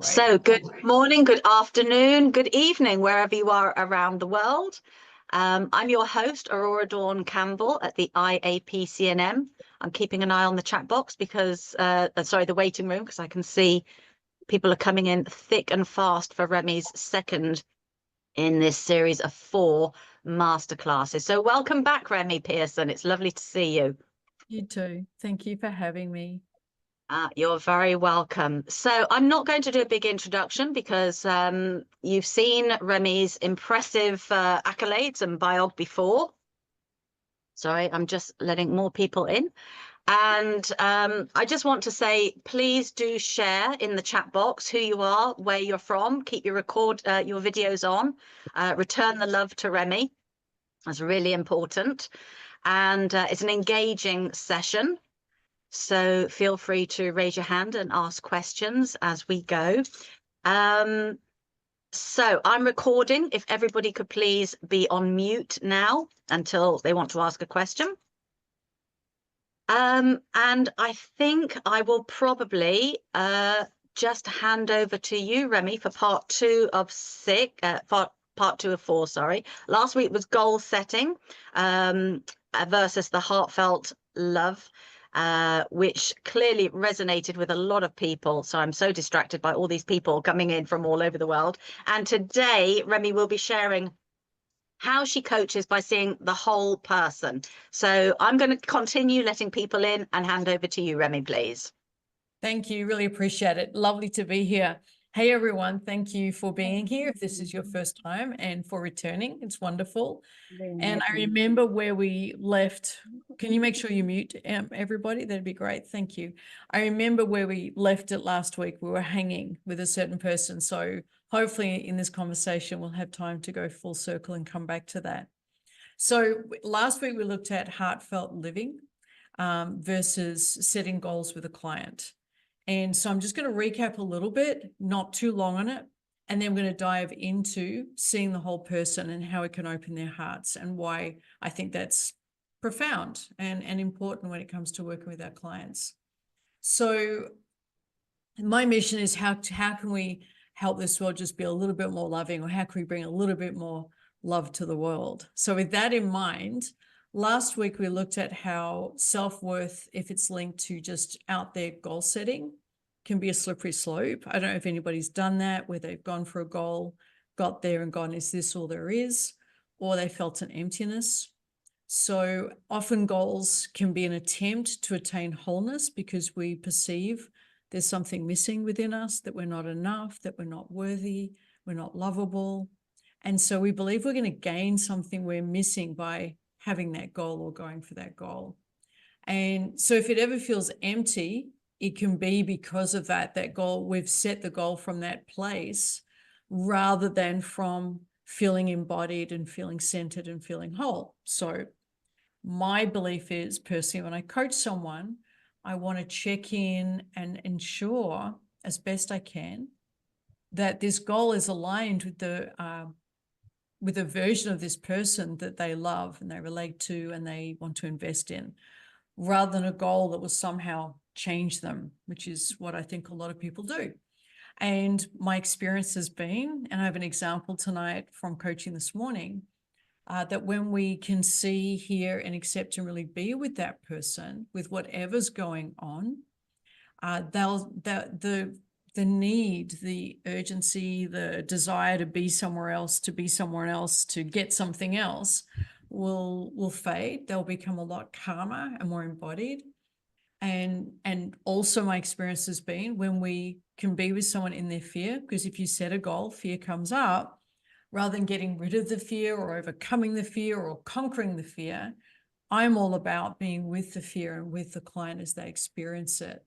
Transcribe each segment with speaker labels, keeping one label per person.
Speaker 1: Great.
Speaker 2: So, good morning, good afternoon, good evening, wherever you are around the world. I'm your host, Aurora Dawn Campbell at the IAPC&M. I'm keeping an eye on the chat box because, the waiting room, because I can see people are coming in thick and fast for Remi's second in this series of 4 masterclasses. So, welcome back, Remi Pearson. It's lovely to see you.
Speaker 1: You too. Thank you for having me.
Speaker 2: You're very welcome. So I'm not going to do a big introduction because you've seen Remi's impressive accolades and biog before. Sorry, I'm just letting more people in. And I just want to say, please do share in the chat box who you are, where you're from, keep your videos on, return the love to Remi. That's really important. And it's an engaging session. So feel free to raise your hand and ask questions as we go. So I'm recording. If everybody could please be on mute now until they want to ask a question. And I think I will probably just hand over to you, Remi, for part 2 of 4, sorry. Last week was goal setting versus the heartfelt love. Which clearly resonated with a lot of people. So I'm so distracted by all these people coming in from all over the world. And today, Remi will be sharing how she coaches by seeing the whole person. So I'm going to continue letting people in and hand over to you, Remi, please.
Speaker 1: Thank you. Really appreciate it. Lovely to be here. Hey, everyone. Thank you for being here. If this is your first time and for returning, it's wonderful. And I remember where we left. Can you make sure you mute everybody? That'd be great. Thank you. I remember where we left it last week. We were hanging with a certain person. So hopefully in this conversation, we'll have time to go full circle and come back to that. So last week we looked at heartfelt living versus setting goals with a client. And so I'm just going to recap a little bit, not too long on it. And then we're going to dive into seeing the whole person and how it can open their hearts and why I think that's profound and important when it comes to working with our clients. So my mission is how can we help this world just be a little bit more loving, or how can we bring a little bit more love to the world? So with that in mind, last week we looked at how self-worth, if it's linked to just out there goal setting, can be a slippery slope. I don't know if anybody's done that, where they've gone for a goal, got there and gone, is this all there is? Or they felt an emptiness. So often goals can be an attempt to attain wholeness because we perceive there's something missing within us, that we're not enough, that we're not worthy, we're not lovable. And so we believe we're going to gain something we're missing by having that goal or going for that goal. And so if it ever feels empty, it can be because of that goal. We've set the goal from that place rather than from feeling embodied and feeling centered and feeling whole. So my belief is, personally, when I coach someone, I want to check in and ensure as best I can that this goal is aligned with a version of this person that they love and they relate to and they want to invest in, rather than a goal that will somehow change them, which is what I think a lot of people do. And my experience has been, and I have an example tonight from coaching this morning, that when we can see, hear, and accept and really be with that person, with whatever's going on, the need, the urgency, the desire to be somewhere else, to be someone else, to get something else will fade. They'll become a lot calmer and more embodied. And also my experience has been when we can be with someone in their fear, because if you set a goal, fear comes up, rather than getting rid of the fear or overcoming the fear or conquering the fear, I'm all about being with the fear and with the client as they experience it.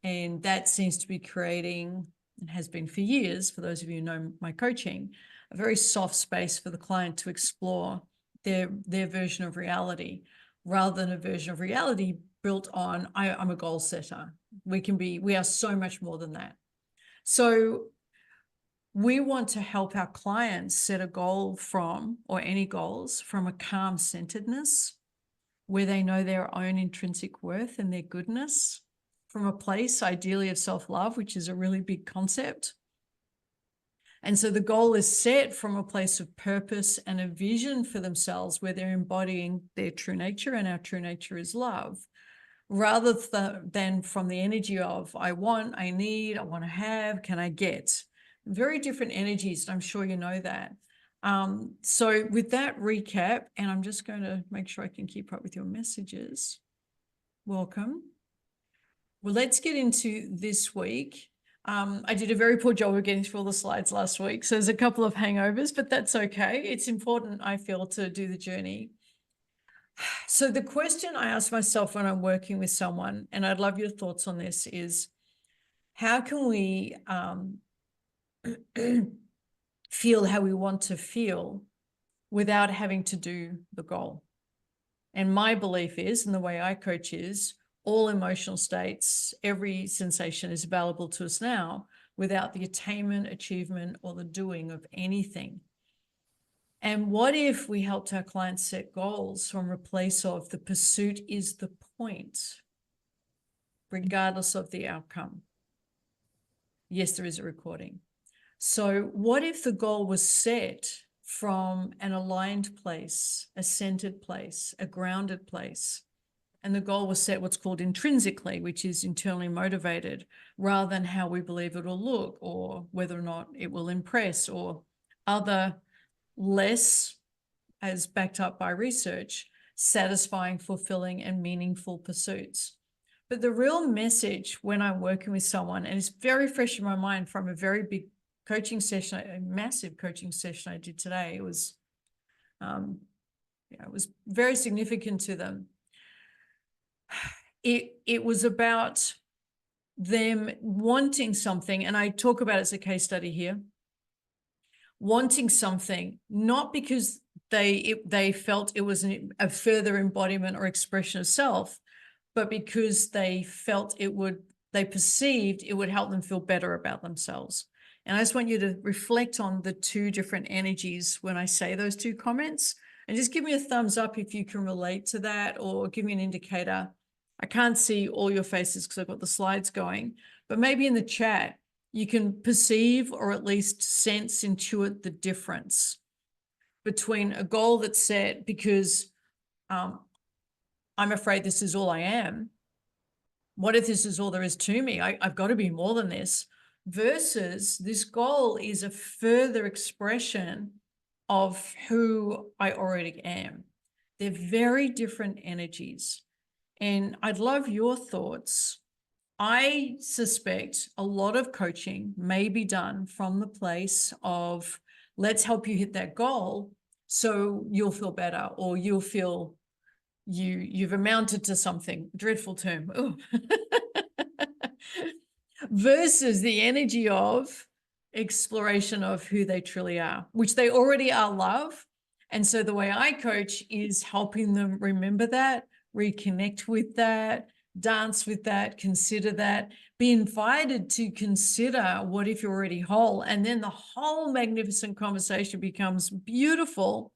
Speaker 1: And that seems to be creating, and has been for years, for those of you who know my coaching, a very soft space for the client to explore their version of reality, rather than a version of reality built on, I'm a goal setter. We are so much more than that. So we want to help our clients set a goal from, or any goals, from a calm centeredness, where they know their own intrinsic worth and their goodness, from a place ideally of self-love, which is a really big concept, And so the goal is set from a place of purpose and a vision for themselves where they're embodying their true nature, and our true nature is love, rather than from the energy of I want, I need, I want to have, can I get? Very different energies, and I'm sure you know that. So with that recap, and I'm just going to make sure I can keep up with your messages. Welcome. Well, let's get into this week. I did a very poor job of getting through all the slides last week, so there's a couple of hangovers, but that's okay. It's important, I feel, to do the journey. So the question I ask myself when I'm working with someone, and I'd love your thoughts on this, is how can we feel how we want to feel without having to do the goal? And my belief is, and the way I coach is, all emotional states, every sensation is available to us now without the attainment, achievement, or the doing of anything. And what if we helped our clients set goals from a place of the pursuit is the point, regardless of the outcome? Yes, there is a recording. So what if the goal was set from an aligned place, a centered place, a grounded place, and the goal was set what's called intrinsically, which is internally motivated, rather than how we believe it will look or whether or not it will impress or other less, as backed up by research, satisfying, fulfilling, and meaningful pursuits. But the real message when I'm working with someone, and it's very fresh in my mind from a very big coaching session, a massive coaching session I did today, it was very significant to them. It was about them wanting something, and I talk about it as a case study here, wanting something, not because they felt it was a further embodiment or expression of self, but because they perceived it would help them feel better about themselves. And I just want you to reflect on the two different energies when I say those two comments, and just give me a thumbs up if you can relate to that, or give me an indicator. I can't see all your faces because I've got the slides going, but maybe in the chat, you can perceive or at least sense, intuit the difference between a goal that's set because I'm afraid this is all I am. What if this is all there is to me? I've got to be more than this. Versus this goal is a further expression of who I already am. They're very different energies. And I'd love your thoughts. I suspect a lot of coaching may be done from the place of let's help you hit that goal so you'll feel better, or you'll feel you've amounted to something. Dreadful term. Versus the energy of exploration of who they truly are, which they already are love. And so the way I coach is helping them remember that, reconnect with that, dance with that, consider that, be invited to consider what if you're already whole. And then the whole magnificent conversation becomes beautiful,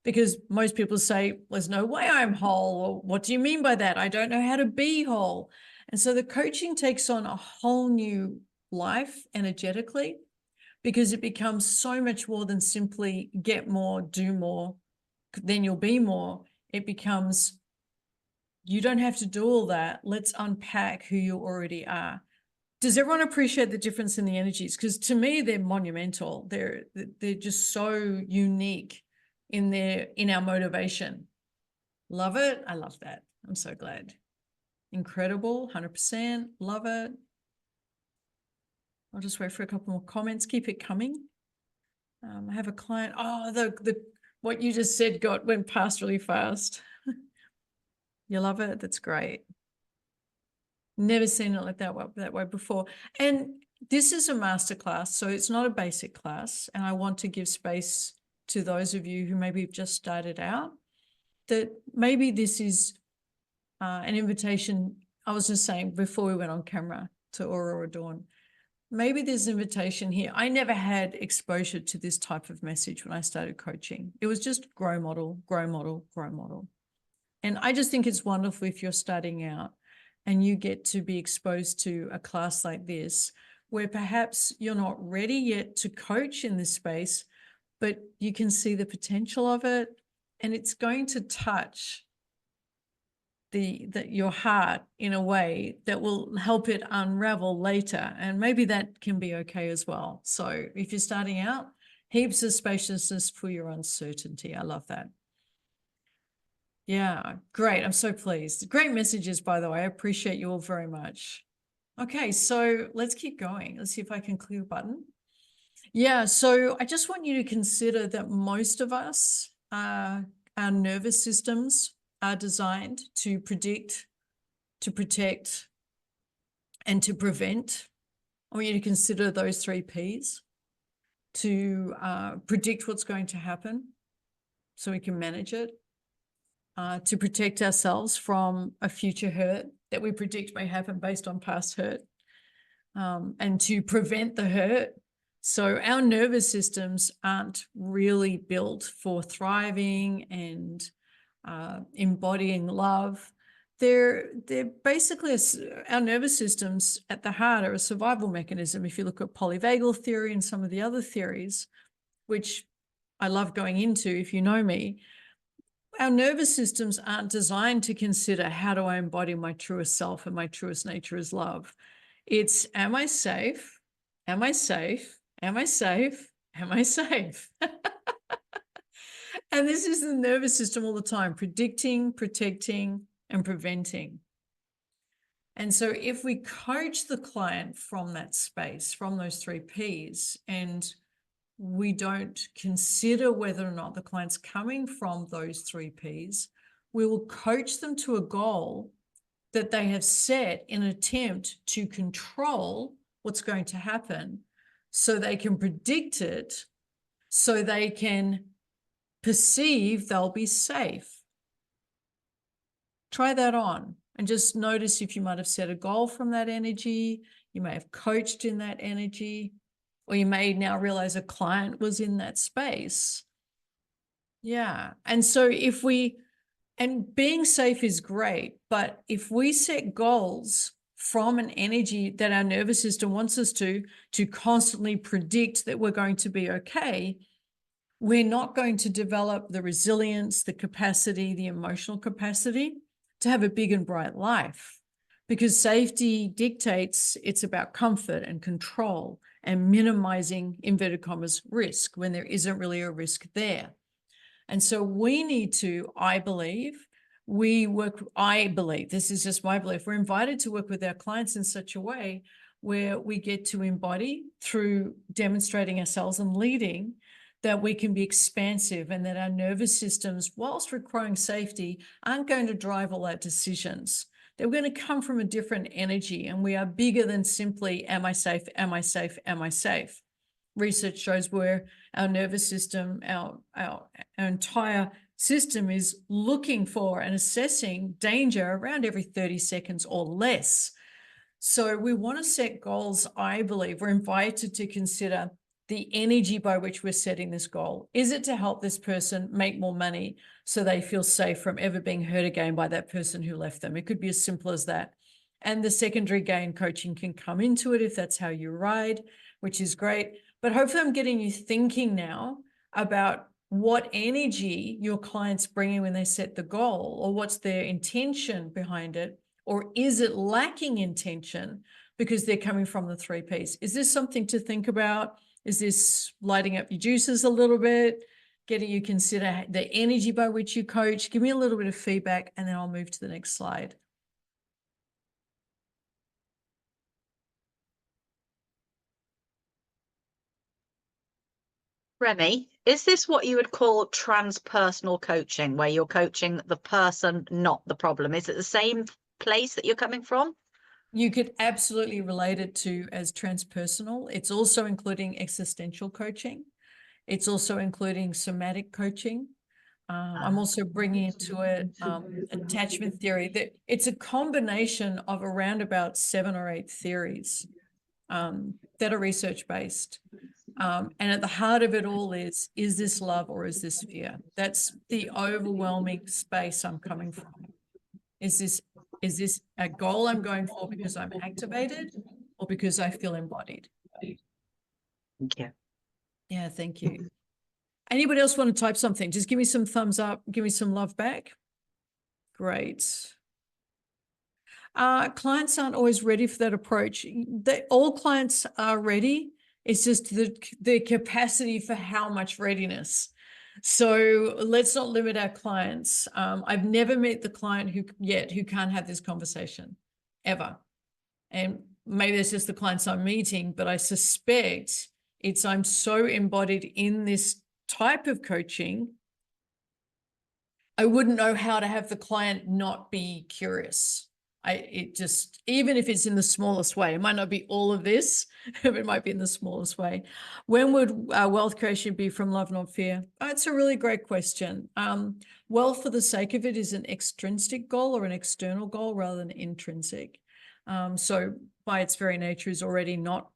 Speaker 1: because most people say, there's no way I'm whole, or what do you mean by that? I don't know how to be whole. And so the coaching takes on a whole new life energetically, because it becomes so much more than simply get more, do more, then you'll be more. It becomes, you don't have to do all that. Let's unpack who you already are. Does everyone appreciate the difference in the energies? Because to me, they're monumental. They're just so unique in our motivation. Love it. I love that. I'm so glad. Incredible. 100%. Love it. I'll just wait for a couple more comments. Keep it coming. I have a client. Oh, what you just said went past really fast. You love it. That's great. Never seen it like that way before. And this is a masterclass, so it's not a basic class. And I want to give space to those of you who maybe have just started out, that maybe this is an invitation. I was just saying before we went on camera to Aurora Dawn, maybe there's an invitation here. I never had exposure to this type of message when I started coaching. It was just grow, model, grow, model, grow, model. And I just think it's wonderful if you're starting out and you get to be exposed to a class like this, where perhaps you're not ready yet to coach in this space, but you can see the potential of it, and it's going to touch your heart in a way that will help it unravel later. And maybe that can be okay as well. So if you're starting out, heaps of spaciousness for your uncertainty. I love that. Yeah, great. I'm so pleased. Great messages, by the way. I appreciate you all very much. Okay, so let's keep going. Let's see if I can clear the button. Yeah, so I just want you to consider that most of us, our nervous systems are designed to predict, to protect, and to prevent. I want you to consider those 3 Ps to predict what's going to happen so we can manage it, to protect ourselves from a future hurt that we predict may happen based on past hurt, and to prevent the hurt. So our nervous systems aren't really built for thriving and embodying love. They're basically, our nervous systems at the heart are a survival mechanism. If you look at polyvagal theory and some of the other theories, which I love going into if you know me, our nervous systems aren't designed to consider, how do I embody my truest self and my truest nature is love? It's, am I safe? Am I safe? Am I safe? Am I safe? And this is the nervous system all the time, predicting, protecting, and preventing. And so if we coach the client from that space, from those 3 Ps, and we don't consider whether or not the client's coming from those 3 Ps, we will coach them to a goal that they have set in an attempt to control what's going to happen so they can predict it, so they can perceive they'll be safe. Try that on and just notice if you might have set a goal from that energy, you may have coached in that energy, or you may now realize a client was in that space. Yeah. And so and being safe is great, but if we set goals from an energy that our nervous system wants us to constantly predict that we're going to be okay, we're not going to develop the resilience, the capacity, the emotional capacity to have a big and bright life, because safety dictates it's about comfort and control and minimizing, inverted commas, risk when there isn't really a risk there. And so we need to, I believe, this is just my belief, we're invited to work with our clients in such a way where we get to embody through demonstrating ourselves and leading, that we can be expansive, and that our nervous systems, whilst requiring safety, aren't going to drive all our decisions. They're going to come from a different energy, and we are bigger than simply, am I safe, am I safe, am I safe? Research shows where our nervous system, our entire system is looking for and assessing danger around every 30 seconds or less. So we want to set goals, I believe. We're invited to consider the energy by which we're setting this goal. Is it to help this person make more money so they feel safe from ever being hurt again by that person who left them? It could be as simple as that. And the secondary gain coaching can come into it if that's how you ride, which is great. But hopefully I'm getting you thinking now about what energy your clients bring in when they set the goal, or what's their intention behind it, or is it lacking intention because they're coming from the 3 Ps? Is this something to think about? Is this lighting up your juices a little bit, getting you consider the energy by which you coach? Give me a little bit of feedback, and then I'll move to the next slide.
Speaker 2: Remi, is this what you would call transpersonal coaching, where you're coaching the person, not the problem? Is it the same place that you're coming from?
Speaker 1: You could absolutely relate it to as transpersonal. It's also including existential coaching. It's also including somatic coaching. I'm also bringing into it attachment theory. It's a combination of around about 7 or 8 theories that are research-based. And at the heart of it all is this love or is this fear? That's the overwhelming space I'm coming from. Is this a goal I'm going for because I'm activated, or because I feel embodied.
Speaker 2: Thank you.
Speaker 1: Yeah, thank you. Anybody else want to type something? Just give me some thumbs up. Give me some love back. Great. Clients aren't always ready for that approach. All clients are ready. It's just the capacity for how much readiness. So let's not limit our clients. I've never met the client who can't have this conversation ever. And maybe it's just the clients I'm meeting, but I suspect I'm so embodied in this type of coaching, I wouldn't know how to have the client not be curious. Even if it's in the smallest way, it might not be all of this, but it might be in the smallest way. When would wealth creation be from love, not fear? Oh, it's a really great question. Wealth for the sake of it is an extrinsic goal or an external goal rather than intrinsic. So by its very nature is already not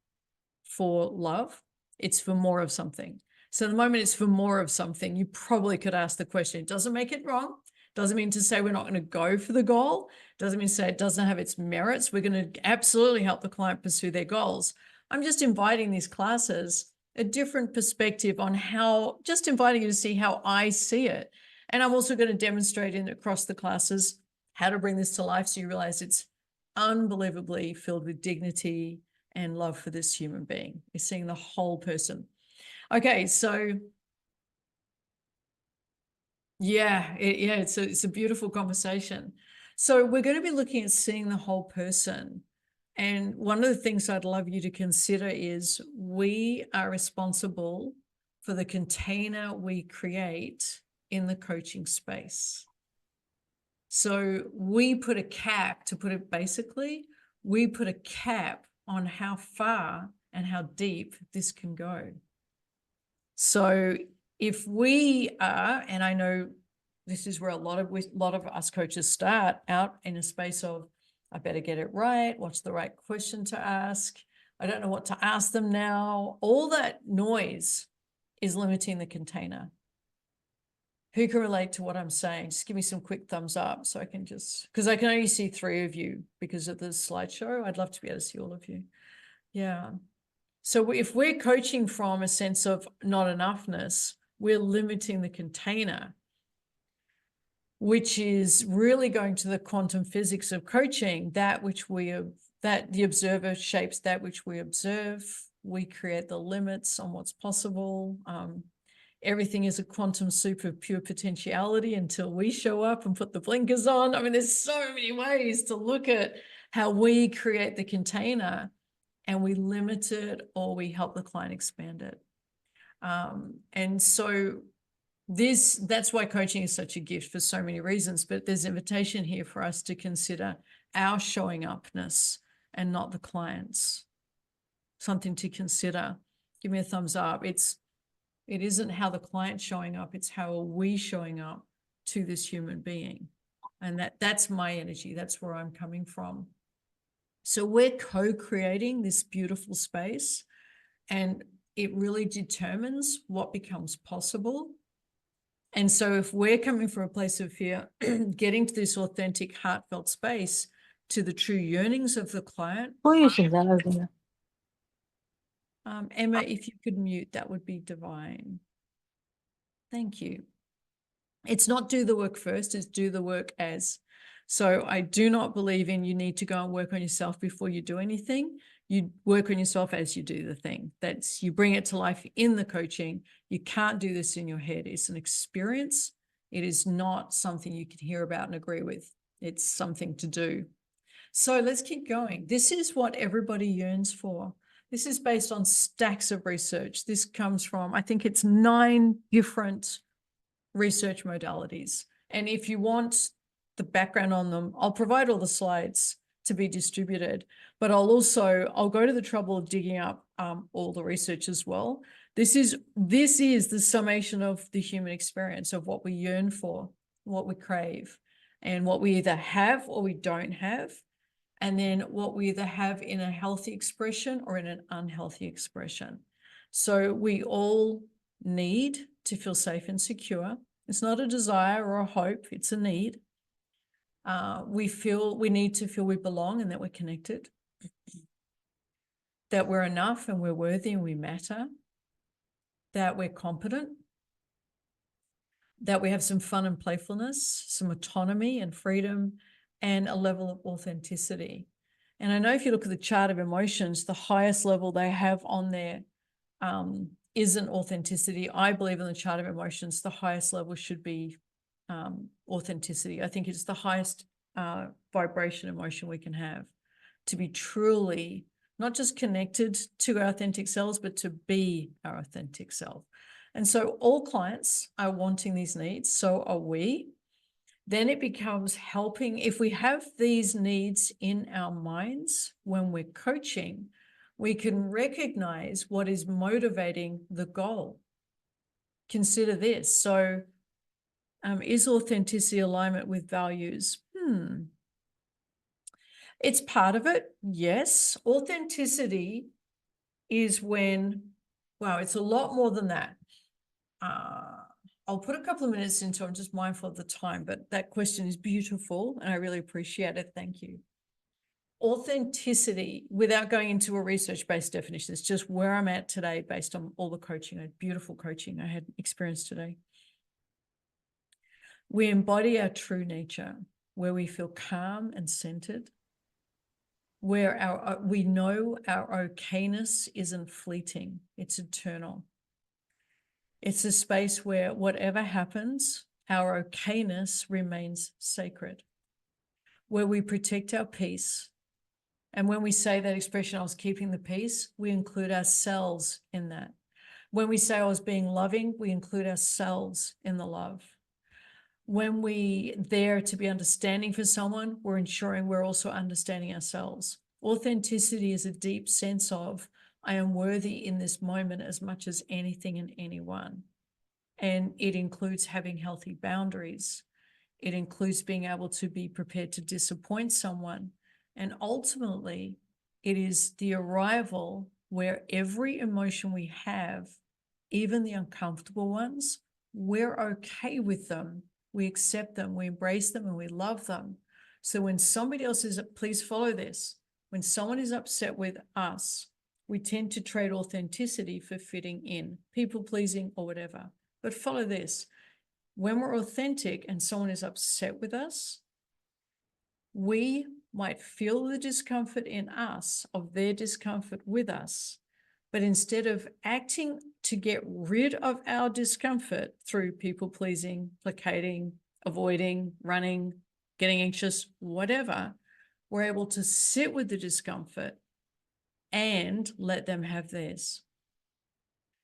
Speaker 1: for love. It's for more of something. So the moment it's for more of something, you probably could ask the question. It doesn't make it wrong. Doesn't mean to say we're not going to go for the goal. Doesn't mean to say it doesn't have its merits. We're going to absolutely help the client pursue their goals. I'm just inviting these classes a different perspective on just inviting you to see how I see it. And I'm also going to demonstrate across the classes how to bring this to life so you realize it's unbelievably filled with dignity and love for this human being. You're seeing the whole person. Okay, so it's a beautiful conversation. So we're going to be looking at seeing the whole person. And one of the things I'd love you to consider is we are responsible for the container we create in the coaching space. So we put a cap, to put it basically, we put a cap on how far and how deep this can go. So if we are, and I know this is where a lot of us coaches start out in a space of, I better get it right. What's the right question to ask? I don't know what to ask them now. All that noise is limiting the container. Who can relate to what I'm saying? Just give me some quick thumbs up so I can because I can only see 3 of you because of the slideshow. I'd love to be able to see all of you. Yeah. So if we're coaching from a sense of not enoughness, we're limiting the container, which is really going to the quantum physics of coaching, that the observer shapes that which we observe. We create the limits on what's possible. Everything is a quantum soup of pure potentiality until we show up and put the blinkers on. I mean, there's so many ways to look at how we create the container and we limit it or we help the client expand it. And so that's why coaching is such a gift for so many reasons, but there's an invitation here for us to consider our showing upness and not the client's. Something to consider. Give me a thumbs up. It isn't how the client's showing up, it's how are we showing up to this human being. And that's my energy. That's where I'm coming from. So we're co-creating this beautiful space, and it really determines what becomes possible. And so if we're coming from a place of fear, getting to this authentic, heartfelt space to the true yearnings of the client. Emma, if you could mute, that would be divine. Thank you. It's not do the work first, it's do the work as. So I do not believe in you need to go and work on yourself before you do anything. You work on yourself as you do the thing. You bring it to life in the coaching. You can't do this in your head. It's an experience. It is not something you can hear about and agree with. It's something to do. So let's keep going. This is what everybody yearns for. This is based on stacks of research. This comes from, I think it's 9 different research modalities. And if you want the background on them, I'll provide all the slides to be distributed, but I'll go to the trouble of digging up all the research as well. This is the summation of the human experience of what we yearn for, what we crave, and what we either have or we don't have. And then what we either have in a healthy expression or in an unhealthy expression. So we all need to feel safe and secure. It's not a desire or a hope, it's a need. We need to feel we belong and that we're connected. that we're enough and we're worthy and we matter, that we're competent, that we have some fun and playfulness, some autonomy and freedom, and a level of authenticity. And I know if you look at the chart of emotions, the highest level they have on there isn't authenticity. I believe in the chart of emotions, the highest level should be authenticity. I think it's the highest vibration emotion we can have, to be truly not just connected to our authentic selves, but to be our authentic self. And so all clients are wanting these needs, so are we. Then it becomes helping. If we have these needs in our minds when we're coaching, we can recognize what is motivating the goal. Consider this. So is authenticity alignment with values? It's part of it, yes. Authenticity is when, wow, it's a lot more than that. I'll put a couple of minutes into it. I'm just mindful of the time, but that question is beautiful and I really appreciate it. Thank you. Authenticity, without going into a research-based definition, it's just where I'm at today based on all the coaching, beautiful coaching I had experienced today. We embody our true nature, where we feel calm and centered, where we know our okayness isn't fleeting, it's eternal. It's a space where whatever happens, our okayness remains sacred, where we protect our peace. And when we say that expression, I was keeping the peace, we include ourselves in that. When we say I was being loving, we include ourselves in the love. When we there to be understanding for someone, we're ensuring we're also understanding ourselves. Authenticity is a deep sense of, I am worthy in this moment as much as anything and anyone. And it includes having healthy boundaries. It includes being able to be prepared to disappoint someone. And ultimately, it is the arrival where every emotion we have, even the uncomfortable ones, we're okay with them. We accept them, we embrace them, and we love them. So when somebody else is, please follow this, when someone is upset with us, we tend to trade authenticity for fitting in, people pleasing or whatever. But follow this, when we're authentic and someone is upset with us, we might feel the discomfort in us of their discomfort with us, but instead of acting to get rid of our discomfort through people pleasing, placating, avoiding, running, getting anxious, whatever, we're able to sit with the discomfort and let them have theirs.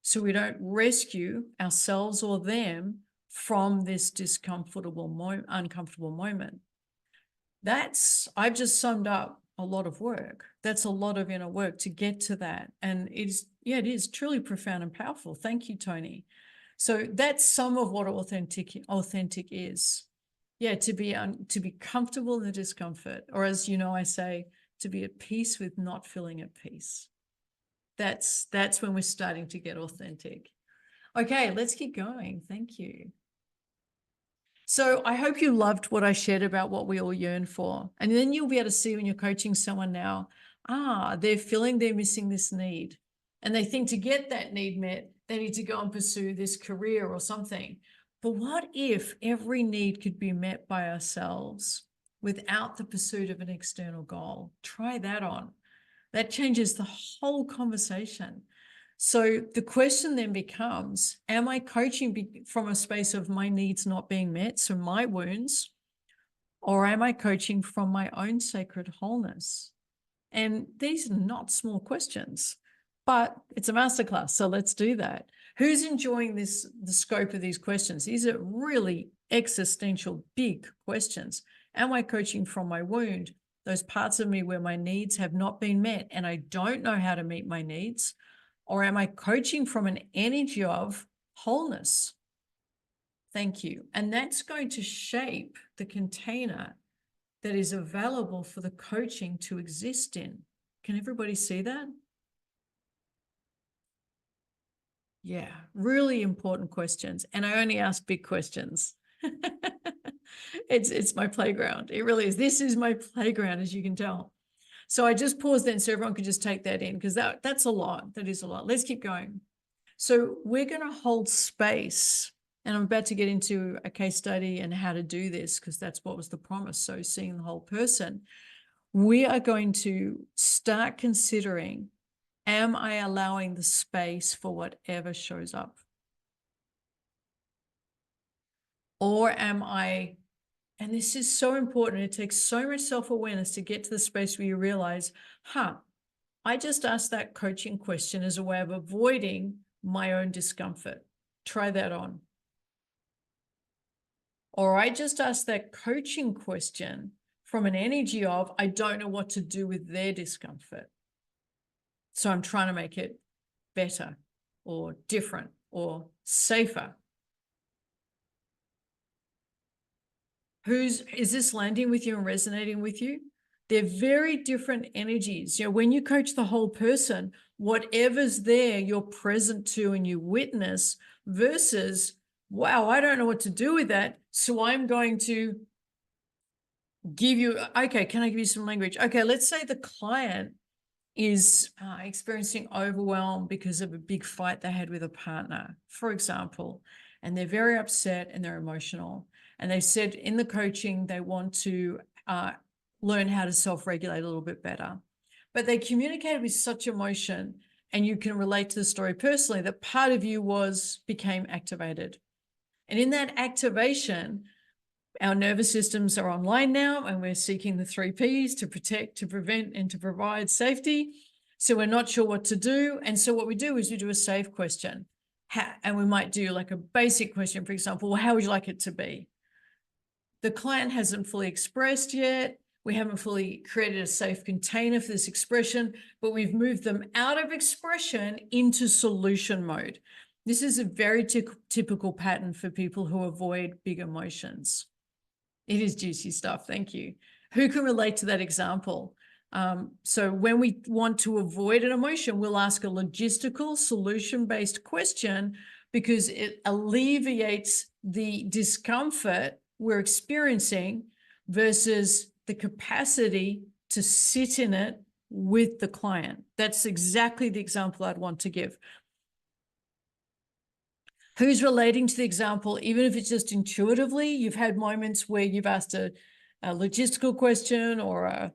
Speaker 1: So we don't rescue ourselves or them from this uncomfortable moment. I've just summed up a lot of work. That's a lot of inner work to get to that. And it is truly profound and powerful. Thank you, Tony. So that's some of what authentic is. Yeah, to be comfortable in the discomfort, or as you know, I say, to be at peace with not feeling at peace. That's when we're starting to get authentic. Okay, let's keep going. Thank you. So I hope you loved what I shared about what we all yearn for. And then you'll be able to see when you're coaching someone now, they're feeling they're missing this need. And they think to get that need met, they need to go and pursue this career or something. But what if every need could be met by ourselves without the pursuit of an external goal? Try that on. That changes the whole conversation. So the question then becomes, am I coaching from a space of my needs not being met, so my wounds, or am I coaching from my own sacred wholeness? And these are not small questions, but it's a masterclass, so let's do that. Who's enjoying the scope of these questions? These are really existential, big questions. Am I coaching from my wound, those parts of me where my needs have not been met and I don't know how to meet my needs? Or am I coaching from an energy of wholeness? Thank you. And that's going to shape the container that is available for the coaching to exist in. Can everybody see that? Yeah, really important questions. And I only ask big questions. It's my playground. It really is. This is my playground, as you can tell. So I just paused then so everyone could just take that in, because that's a lot. That is a lot. Let's keep going. So we're going to hold space, and I'm about to get into a case study and how to do this, because that's what was the promise. So seeing the whole person, we are going to start considering, am I allowing the space for whatever shows up? Or am I, and this is so important, it takes so much self-awareness to get to the space where you realize, I just asked that coaching question as a way of avoiding my own discomfort. Try that on. Or I just asked that coaching question from an energy of, I don't know what to do with their discomfort. So I'm trying to make it better or different or safer. Is this landing with you and resonating with you? They're very different energies. You know, when you coach the whole person, whatever's there, you're present to and you witness, versus, wow, I don't know what to do with that, so I'm going to give you, okay, can I give you some language? Okay, let's say the client is experiencing overwhelm because of a big fight they had with a partner, for example, and they're very upset and they're emotional. And they said in the coaching, they want to learn how to self-regulate a little bit better. But they communicated with such emotion, and you can relate to the story personally, that part of you became activated. And in that activation, our nervous systems are online now, and we're seeking the 3 Ps to protect, to prevent, and to provide safety. So we're not sure what to do. And so what we do is we do a safe question. And we might do like a basic question, for example, well, how would you like it to be? The client hasn't fully expressed yet. We haven't fully created a safe container for this expression, but we've moved them out of expression into solution mode. This is a very typical pattern for people who avoid big emotions. It is juicy stuff. Thank you. Who can relate to that example? So when we want to avoid an emotion, we'll ask a logistical solution-based question, because it alleviates the discomfort we're experiencing versus the capacity to sit in it with the client. That's exactly the example I'd want to give. Who's relating to the example, even if it's just intuitively? You've had moments where you've asked a logistical question or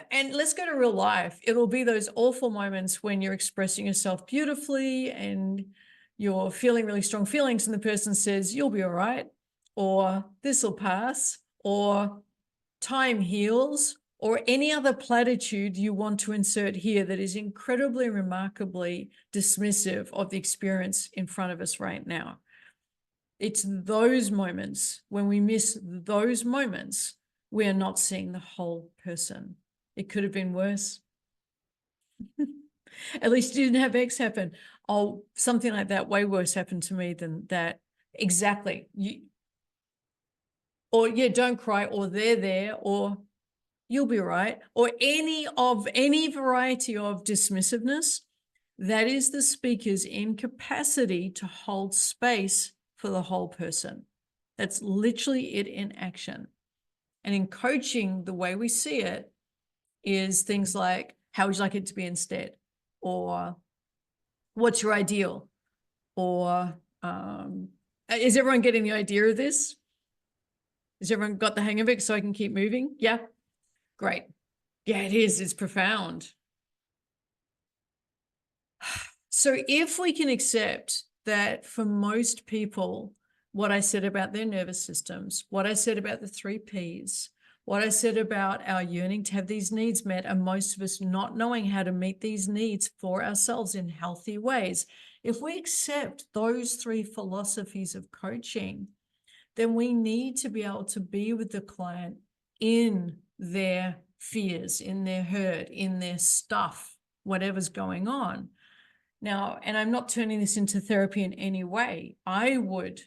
Speaker 1: and let's go to real life. It'll be those awful moments when you're expressing yourself beautifully and you're feeling really strong feelings, and the person says, you'll be all right, or this will pass, or time heals, or any other platitude you want to insert here that is incredibly, remarkably dismissive of the experience in front of us right now. It's those moments, when we miss those moments, we are not seeing the whole person. It could have been worse. At least you didn't have X happen. Oh, something like that, way worse happened to me than that. Exactly. Or yeah, don't cry, or they're there, or you'll be right, or any variety of dismissiveness. That is the speaker's incapacity to hold space for the whole person. That's literally it in action. And in coaching, the way we see it is things like, how would you like it to be instead? Or what's your ideal? Or is everyone getting the idea of this? Has everyone got the hang of it so I can keep moving? Yeah, great. Yeah, it is. It's profound. So if we can accept that for most people, what I said about their nervous systems, what I said about the 3 Ps, what I said about our yearning to have these needs met, and most of us not knowing how to meet these needs for ourselves in healthy ways, if we accept those 3 philosophies of coaching, then we need to be able to be with the client in their fears, in their hurt, in their stuff, whatever's going on. Now, and I'm not turning this into therapy in any way. I would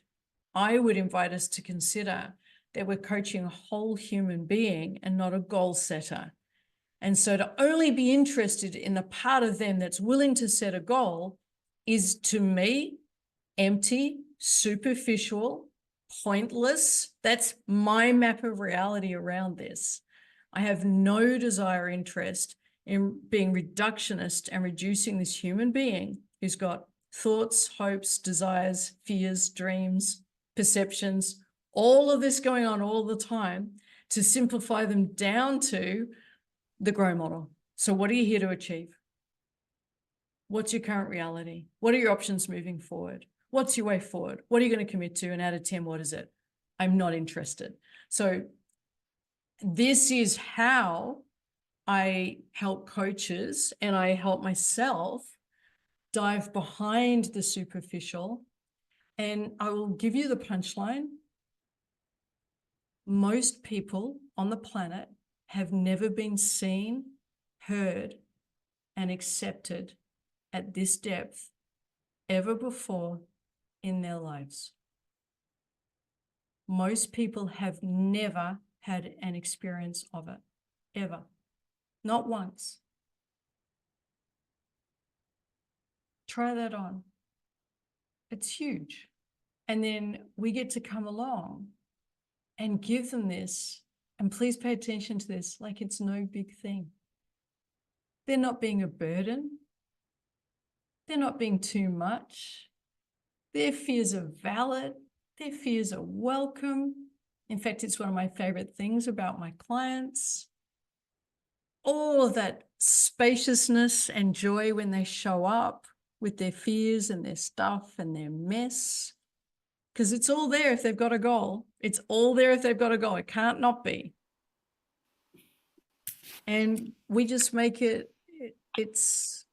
Speaker 1: invite us to consider that we're coaching a whole human being and not a goal setter. And so to only be interested in the part of them that's willing to set a goal is, to me, empty, superficial, pointless. That's my map of reality around this. I have no desire or interest in being reductionist and reducing this human being who's got thoughts, hopes, desires, fears, dreams, perceptions, all of this going on all the time, to simplify them down to the grow model. So what are you here to achieve? What's your current reality? What are your options moving forward? What's your way forward? What are you going to commit to? And out of 10, what is it? I'm not interested. So this is how I help coaches, and I help myself dive behind the superficial. And I will give you the punchline. Most people on the planet have never been seen, heard, and accepted at this depth ever before in their lives. Most people have never had an experience of it, ever. Not once. Try that on. It's huge. And then we get to come along and give them this, and please pay attention to this, like it's no big thing. They're not being a burden. They're not being too much. Their fears are valid. Their fears are welcome. In fact, it's one of my favorite things about my clients. All of that spaciousness and joy when they show up with their fears and their stuff and their mess. Because it's all there if they've got a goal. It's all there if they've got a goal. It can't not be. And we just make it's...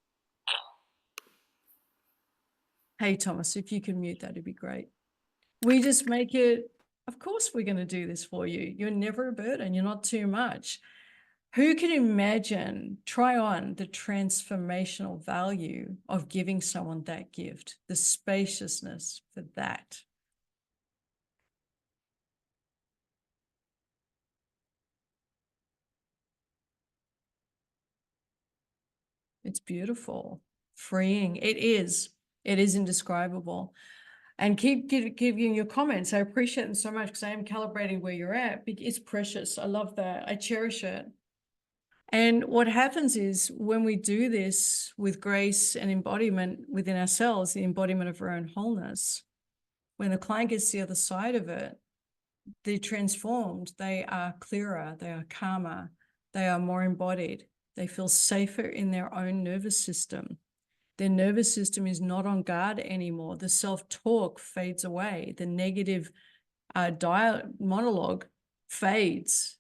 Speaker 1: Hey, Thomas, if you can mute that, it'd be great. We just make it, of course we're going to do this for you. You're never a burden. You're not too much. Who can imagine, try on the transformational value of giving someone that gift, the spaciousness for that? It's beautiful, freeing. It is indescribable. And keep giving your comments. I appreciate them so much because I am calibrating where you're at. It's precious. I love that. I cherish it. And what happens is when we do this with grace and embodiment within ourselves, the embodiment of our own wholeness, when the client gets to the other side of it, they're transformed. They are clearer. They are calmer. They are more embodied. They feel safer in their own nervous system. Their nervous system is not on guard anymore. The self-talk fades away. The negative monologue fades.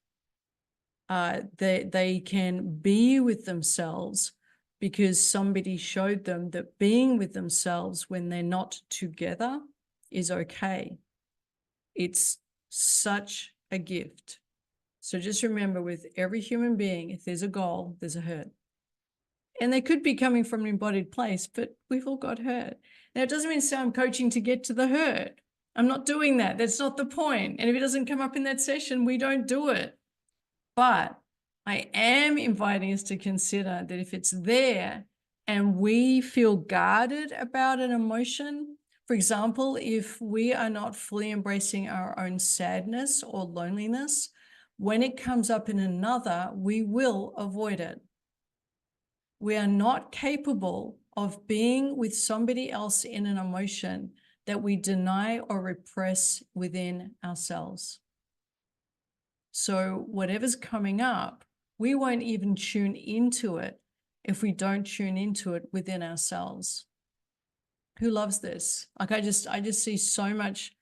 Speaker 1: They can be with themselves because somebody showed them that being with themselves when they're not together is okay. It's such a gift. So just remember, with every human being, if there's a goal, there's a hurt. And they could be coming from an embodied place, but we've all got hurt. Now, it doesn't mean to say I'm coaching to get to the hurt. I'm not doing that. That's not the point. And if it doesn't come up in that session, we don't do it. But I am inviting us to consider that if it's there and we feel guarded about an emotion, for example, if we are not fully embracing our own sadness or loneliness, when it comes up in another, we will avoid it. We are not capable of being with somebody else in an emotion that we deny or repress within ourselves. So whatever's coming up, we won't even tune into it if we don't tune into it within ourselves. Who loves this? Like I just see so much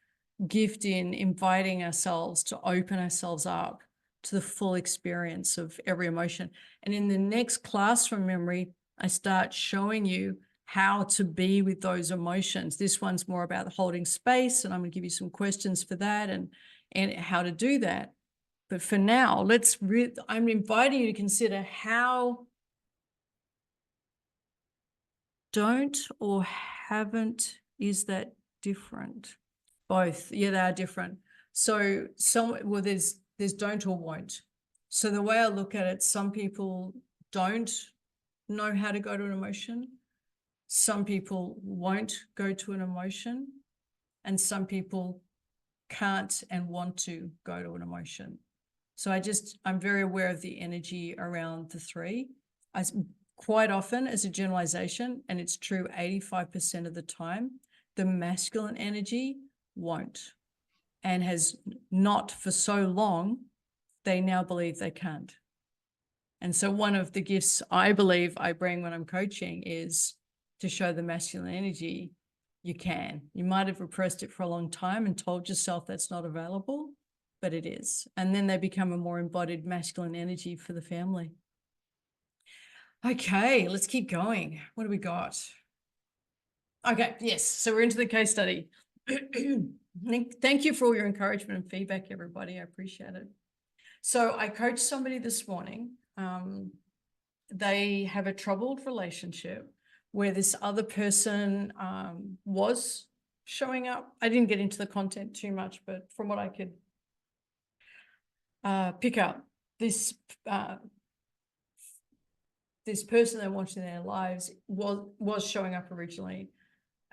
Speaker 1: gift in inviting ourselves to open ourselves up to the full experience of every emotion. And in the next class from memory, I start showing you how to be with those emotions. This one's more about holding space, and I'm going to give you some questions for that and how to do that. But for now, I'm inviting you to consider how don't or haven't, is that different? Both, yeah, they are different. So there's don't or won't. So the way I look at it, some people don't know how to go to an emotion. Some people won't go to an emotion, and some people can't and want to go to an emotion. So I'm very aware of the energy around the 3. Quite often, as a generalization, and it's true 85% of the time, the masculine energy won't, and has not for so long, they now believe they can't. And so one of the gifts I believe I bring when I'm coaching is to show the masculine energy you can. You might have repressed it for a long time and told yourself that's not available, but it is. And then they become a more embodied masculine energy for the family. Okay, let's keep going. What do we got? Okay, yes. So we're into the case study. Thank you for all your encouragement and feedback, everybody. I appreciate it. So I coached somebody this morning. They have a troubled relationship where this other person was showing up. I didn't get into the content too much, but from what I could pick up, this person they wanted in their lives was showing up originally,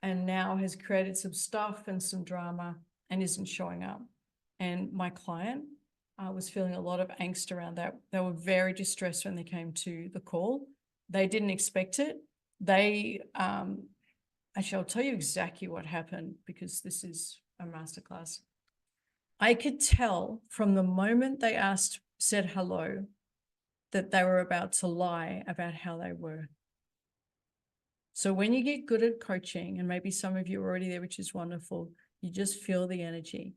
Speaker 1: and now has created some stuff and some drama and isn't showing up. And my client was feeling a lot of angst around that. They were very distressed when they came to the call. They didn't expect it. Actually, I'll tell you exactly what happened, because this is a masterclass. I could tell from the moment they said hello, that they were about to lie about how they were. So when you get good at coaching, and maybe some of you are already there, which is wonderful, you just feel the energy.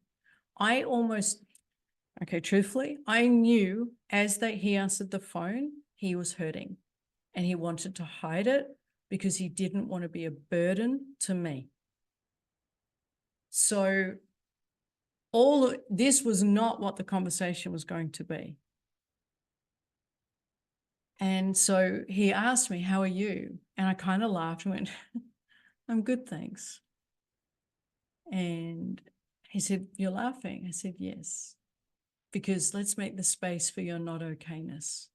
Speaker 1: Truthfully, I knew as he answered the phone, he was hurting and he wanted to hide it because he didn't want to be a burden to me. So this was not what the conversation was going to be. And so he asked me, "How are you?" And I kind of laughed and went, "I'm good, thanks." And he said, "You're laughing?" I said, "Yes, because let's make the space for your not okayness."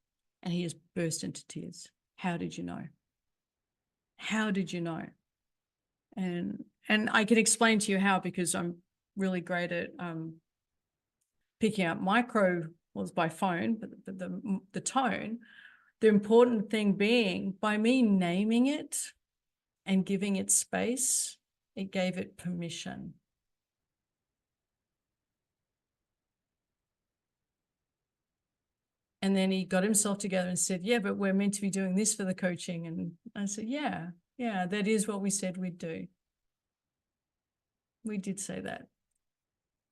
Speaker 1: And he just burst into tears. "How did you know? How did you know?" And I can explain to you how, because I'm really great at picking up micro, was by phone, but the tone. The important thing being, by me naming it and giving it space, it gave it permission. And then he got himself together and said, "Yeah, but we're meant to be doing this for the coaching." And I said, yeah, that is what we said we'd do. We did say that.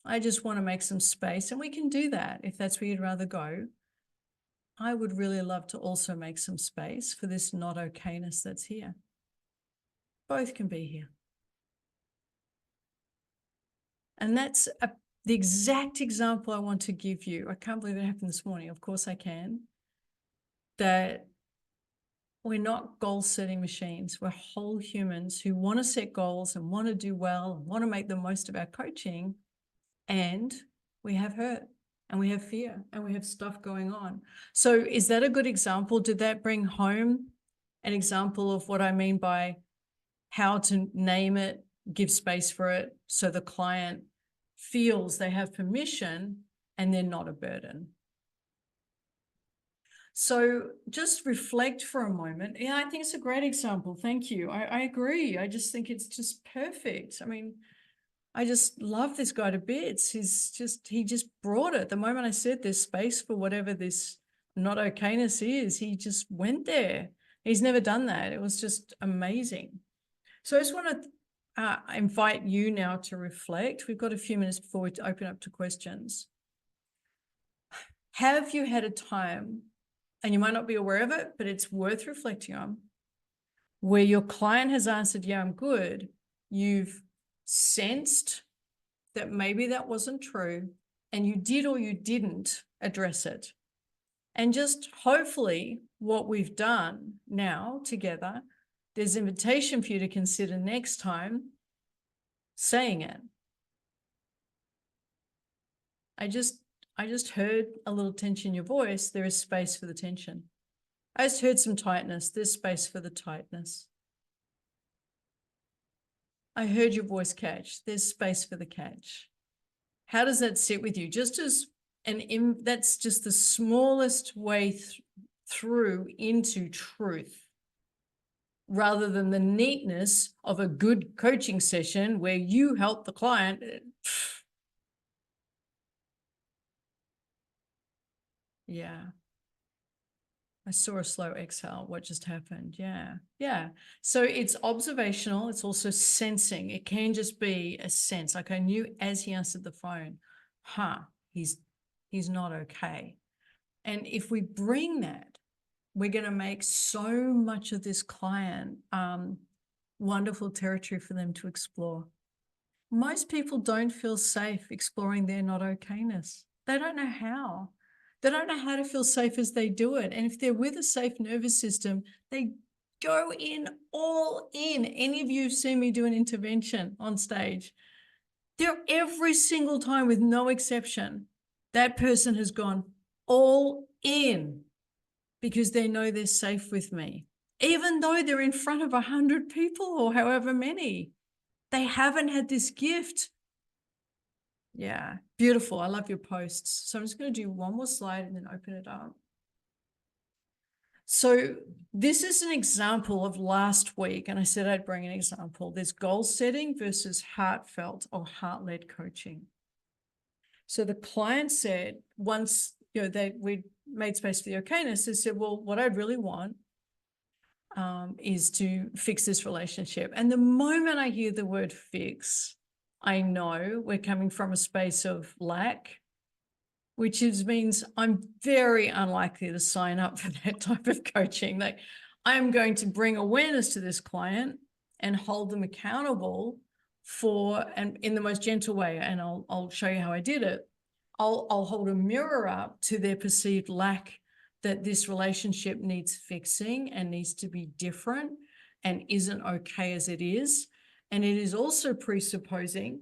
Speaker 1: I just want to make some space, and we can do that if that's where you'd rather go. I would really love to also make some space for this not okayness that's here. Both can be here. And that's the exact example I want to give you. I can't believe it happened this morning. Of course I can. That we're not goal-setting machines. We're whole humans who want to set goals and want to do well and want to make the most of our coaching. And we have hurt and we have fear and we have stuff going on. So is that a good example? Did that bring home an example of what I mean by how to name it, give space for it, so the client feels they have permission and they're not a burden? So just reflect for a moment. Yeah, I think it's a great example. Thank you. I agree. I just think it's just perfect. I mean, I just love this guy to bits. He just brought it. The moment I said there's space for whatever this not okayness is, he just went there. He's never done that. It was just amazing. So I just want to invite you now to reflect. We've got a few minutes before we open up to questions. Have you had a time, and you might not be aware of it, but it's worth reflecting on, where your client has answered, "Yeah, I'm good." You've sensed that maybe that wasn't true, and you did or you didn't address it. And just hopefully what we've done now together, there's an invitation for you to consider next time saying it. I just heard a little tension in your voice. There is space for the tension. I just heard some tightness. There's space for the tightness. I heard your voice catch. There's space for the catch. How does that sit with you? Just as And that's just the smallest way through into truth, rather than the neatness of a good coaching session where you help the client. Yeah. I saw a slow exhale. What just happened? Yeah. Yeah. So it's observational. It's also sensing. It can just be a sense. Like I knew as he answered the phone, he's not okay. And if we bring that, we're going to make so much of this client wonderful territory for them to explore. Most people don't feel safe exploring their not okayness. They don't know how. They don't know how to feel safe as they do it. And if they're with a safe nervous system, they go in all in. Any of you who've seen me do an intervention on stage, there every single time with no exception, that person has gone all in because they know they're safe with me. Even though they're in front of 100 people or however many, they haven't had this gift. Yeah, beautiful. I love your posts. So I'm just going to do one more slide and then open it up. So this is an example of last week, and I said I'd bring an example. There's goal setting versus heartfelt or heart-led coaching. So the client said, once we made space for the okayness, they said, well, what I'd really want is to fix this relationship. And the moment I hear the word fix, I know we're coming from a space of lack, which means I'm very unlikely to sign up for that type of coaching. Like I'm going to bring awareness to this client and hold them accountable and in the most gentle way. And I'll show you how I did it. I'll hold a mirror up to their perceived lack, that this relationship needs fixing and needs to be different and isn't okay as it is. And it is also presupposing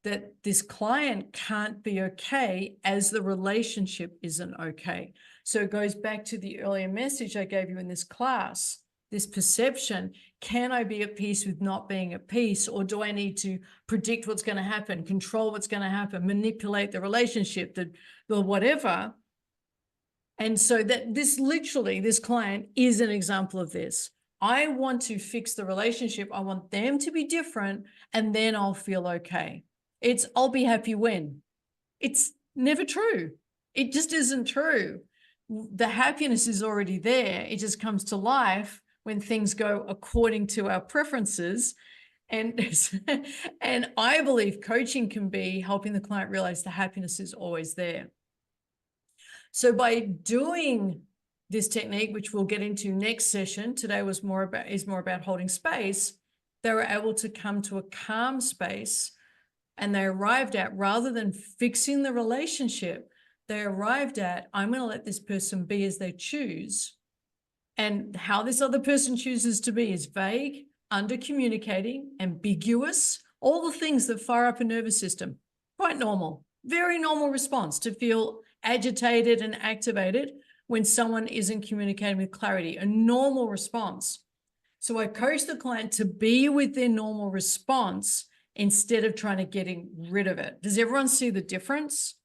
Speaker 1: that this client can't be okay as the relationship isn't okay. So it goes back to the earlier message I gave you in this class, this perception. Can I be at peace with not being at peace? Or do I need to predict what's going to happen, control what's going to happen, manipulate the relationship, the whatever? And so that this client is an example of this. I want to fix the relationship. I want them to be different, and then I'll feel okay. I'll be happy when. It's never true. It just isn't true. The happiness is already there. It just comes to life when things go according to our preferences. And I believe coaching can be helping the client realize the happiness is always there. So by doing this technique, which we'll get into next session, today is more about holding space, they were able to come to a calm space, and they arrived at, rather than fixing the relationship, they arrived at, I'm going to let this person be as they choose. And how this other person chooses to be is vague, under-communicating, ambiguous, all the things that fire up a nervous system. Quite normal, very normal response to feel agitated and activated when someone isn't communicating with clarity, a normal response. So I coach the client to be with their normal response instead of trying to getting rid of it. Does everyone see the difference?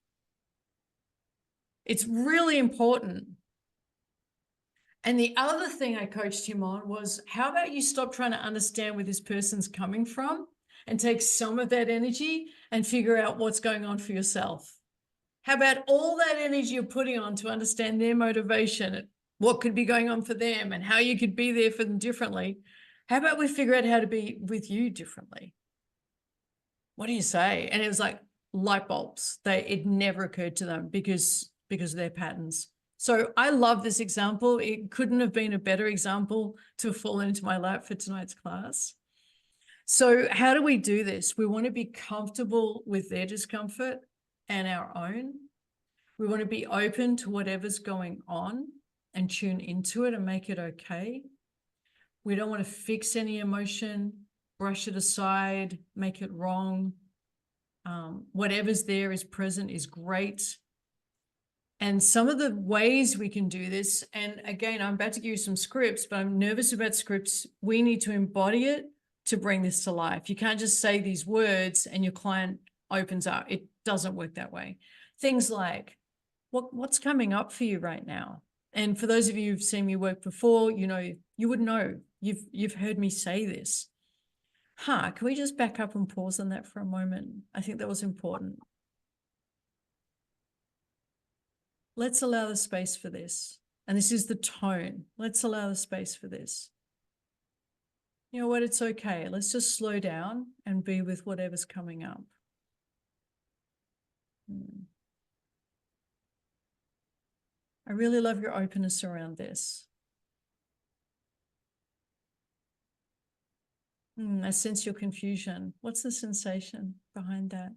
Speaker 1: It's really important. And the other thing I coached him on was, how about you stop trying to understand where this person's coming from and take some of that energy and figure out what's going on for yourself? How about all that energy you're putting on to understand their motivation, what could be going on for them, and how you could be there for them differently? How about we figure out how to be with you differently? What do you say? And it was like light bulbs. It never occurred to them because of their patterns. So I love this example. It couldn't have been a better example to fall into my lap for tonight's class. So how do we do this? We want to be comfortable with their discomfort and our own. We want to be open to whatever's going on and tune into it and make it okay. We don't want to fix any emotion, brush it aside, make it wrong. Whatever's there is present is great. And some of the ways we can do this, and again, I'm about to give you some scripts, but I'm nervous about scripts. We need to embody it to bring this to life. You can't just say these words and your client opens up. It doesn't work that way. Things like, what's coming up for you right now? And for those of you who've seen me work before, you know, you would know, you've heard me say this. Can we just back up and pause on that for a moment? I think that was important. Let's allow the space for this. And this is the tone. Let's allow the space for this. You know what? It's okay. Let's just slow down and be with whatever's coming up. I really love your openness around this. I sense your confusion. What's the sensation behind that?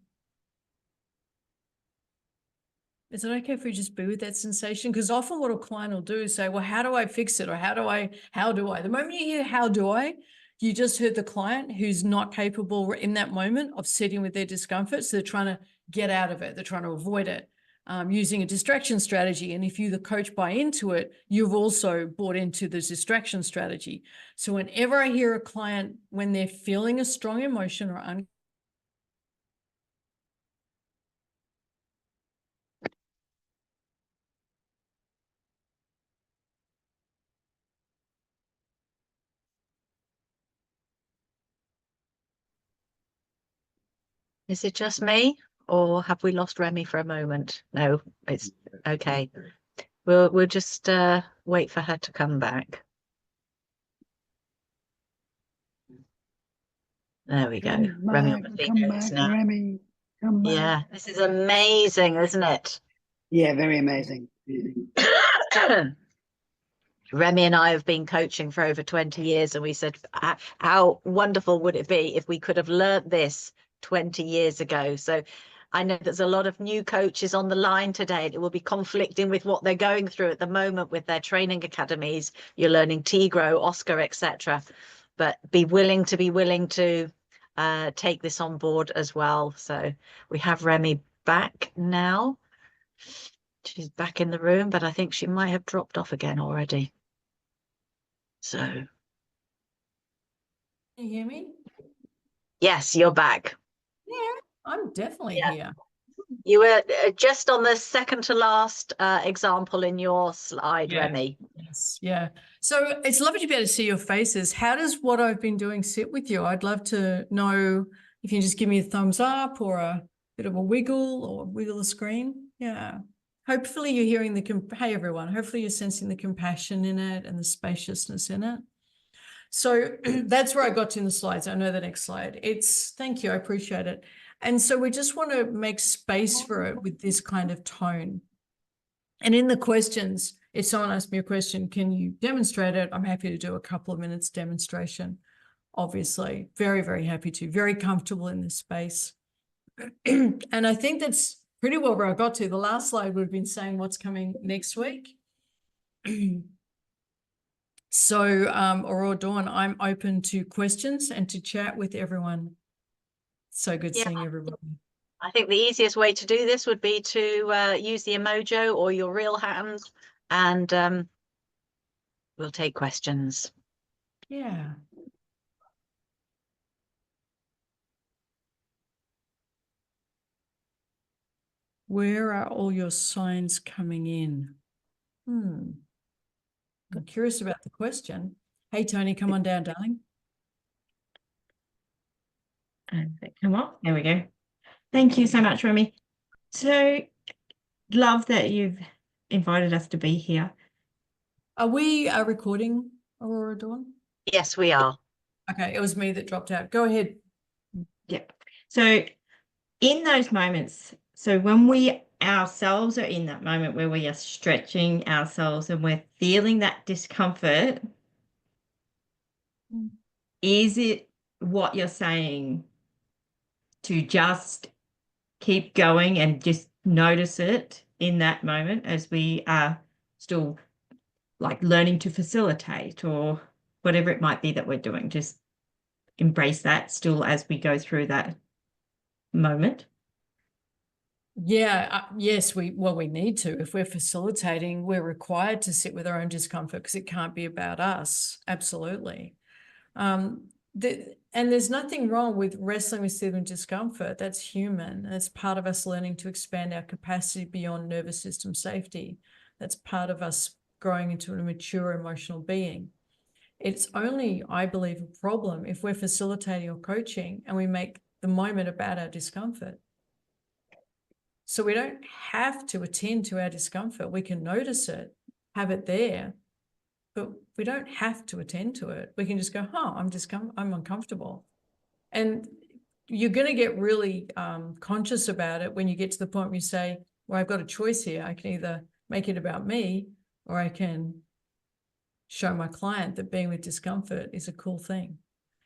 Speaker 1: Is it okay if we just be with that sensation? Because often what a client will do is say, well, how do I fix it? Or how do I? The moment you hear, how do I, you just heard the client who's not capable in that moment of sitting with their discomfort. So they're trying to get out of it. They're trying to avoid it, using a distraction strategy. And if you, the coach, buy into it, you've also bought into the distraction strategy. So whenever I hear a client, when they're feeling a strong emotion or
Speaker 2: Is it just me, or have we lost Remi for a moment? No, it's okay. We'll just wait for her to come back. There we go. Remi obviously knows now.
Speaker 3: Remi, come back.
Speaker 2: Yeah, this is amazing, isn't it?
Speaker 3: Yeah, very amazing.
Speaker 2: Remi and I have been coaching for over 20 years, and we said, how wonderful would it be if we could have learnt this 20 years ago? So I know there's a lot of new coaches on the line today that will be conflicting with what they're going through at the moment with their training academies. You're learning Tigro, Oscar, etc. But be willing to take this on board as well. So we have Remi back now. She's back in the room, but I think she might have dropped off again already. So.
Speaker 1: Can you hear me?
Speaker 2: Yes, you're back.
Speaker 1: Yeah, I'm definitely here.
Speaker 2: You were just on the second to last example in your slide, Remi.
Speaker 1: Yes, yeah. So it's lovely to be able to see your faces. How does what I've been doing sit with you? I'd love to know if you can just give me a thumbs up or a bit of a wiggle or wiggle the screen. Yeah. Hopefully you're hearing hey everyone, hopefully you're sensing the compassion in it and the spaciousness in it. So that's where I got to in the slides. I know the next slide. Thank you, I appreciate it. And so we just want to make space for it with this kind of tone. And in the questions, if someone asks me a question, can you demonstrate it? I'm happy to do a couple of minutes demonstration, obviously. Very, very happy to. Very comfortable in this space. And I think that's pretty well where I got to. The last slide would have been saying what's coming next week. So, Aurora Dawn, I'm open to questions and to chat with everyone. So good seeing everybody.
Speaker 2: I think the easiest way to do this would be to use the emoji or your real hand, and we'll take questions.
Speaker 1: Yeah. Where are all your signs coming in? I'm curious about the question. Hey, Tony, come on down, darling.
Speaker 4: Come on, there we go. Thank you so much, Remi. So love that you've invited us to be here.
Speaker 1: Are we recording, Aurora Dawn?
Speaker 2: Yes, we are.
Speaker 1: Okay, it was me that dropped out. Go ahead.
Speaker 4: Yep. So in those moments, so when we ourselves are in that moment where we are stretching ourselves and we're feeling that discomfort, is it what you're saying to just keep going and just notice it in that moment as we are still like learning to facilitate or whatever it might be that we're doing? Just embrace that still as we go through that moment.
Speaker 1: Yeah, yes, we need to. If we're facilitating, we're required to sit with our own discomfort because it can't be about us. Absolutely. and there's nothing wrong with wrestling with feeling discomfort. That's human. That's part of us learning to expand our capacity beyond nervous system safety. That's part of us growing into a mature emotional being. It's only, I believe, a problem if we're facilitating or coaching and we make the moment about our discomfort. So we don't have to attend to our discomfort. We can notice it, have it there, but we don't have to attend to it. We can just go, I'm uncomfortable. And you're going to get really conscious about it when you get to the point where you say, well, I've got a choice here. I can either make it about me, or I can show my client that being with discomfort is a cool thing.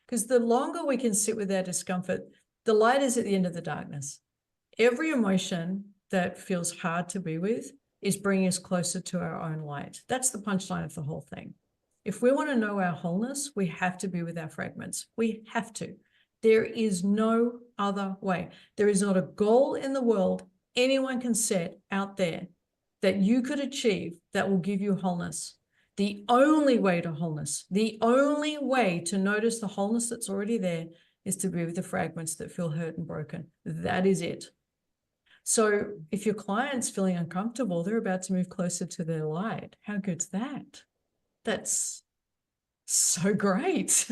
Speaker 1: Because the longer we can sit with our discomfort, the light is at the end of the darkness. Every emotion that feels hard to be with is bringing us closer to our own light. That's the punchline of the whole thing. If we want to know our wholeness, we have to be with our fragments. We have to. There is no other way. There is not a goal in the world anyone can set out there that you could achieve that will give you wholeness. The only way to wholeness, the only way to notice the wholeness that's already there is to be with the fragments that feel hurt and broken. That is it. So if your client's feeling uncomfortable, they're about to move closer to their light. How good's that? That's so great.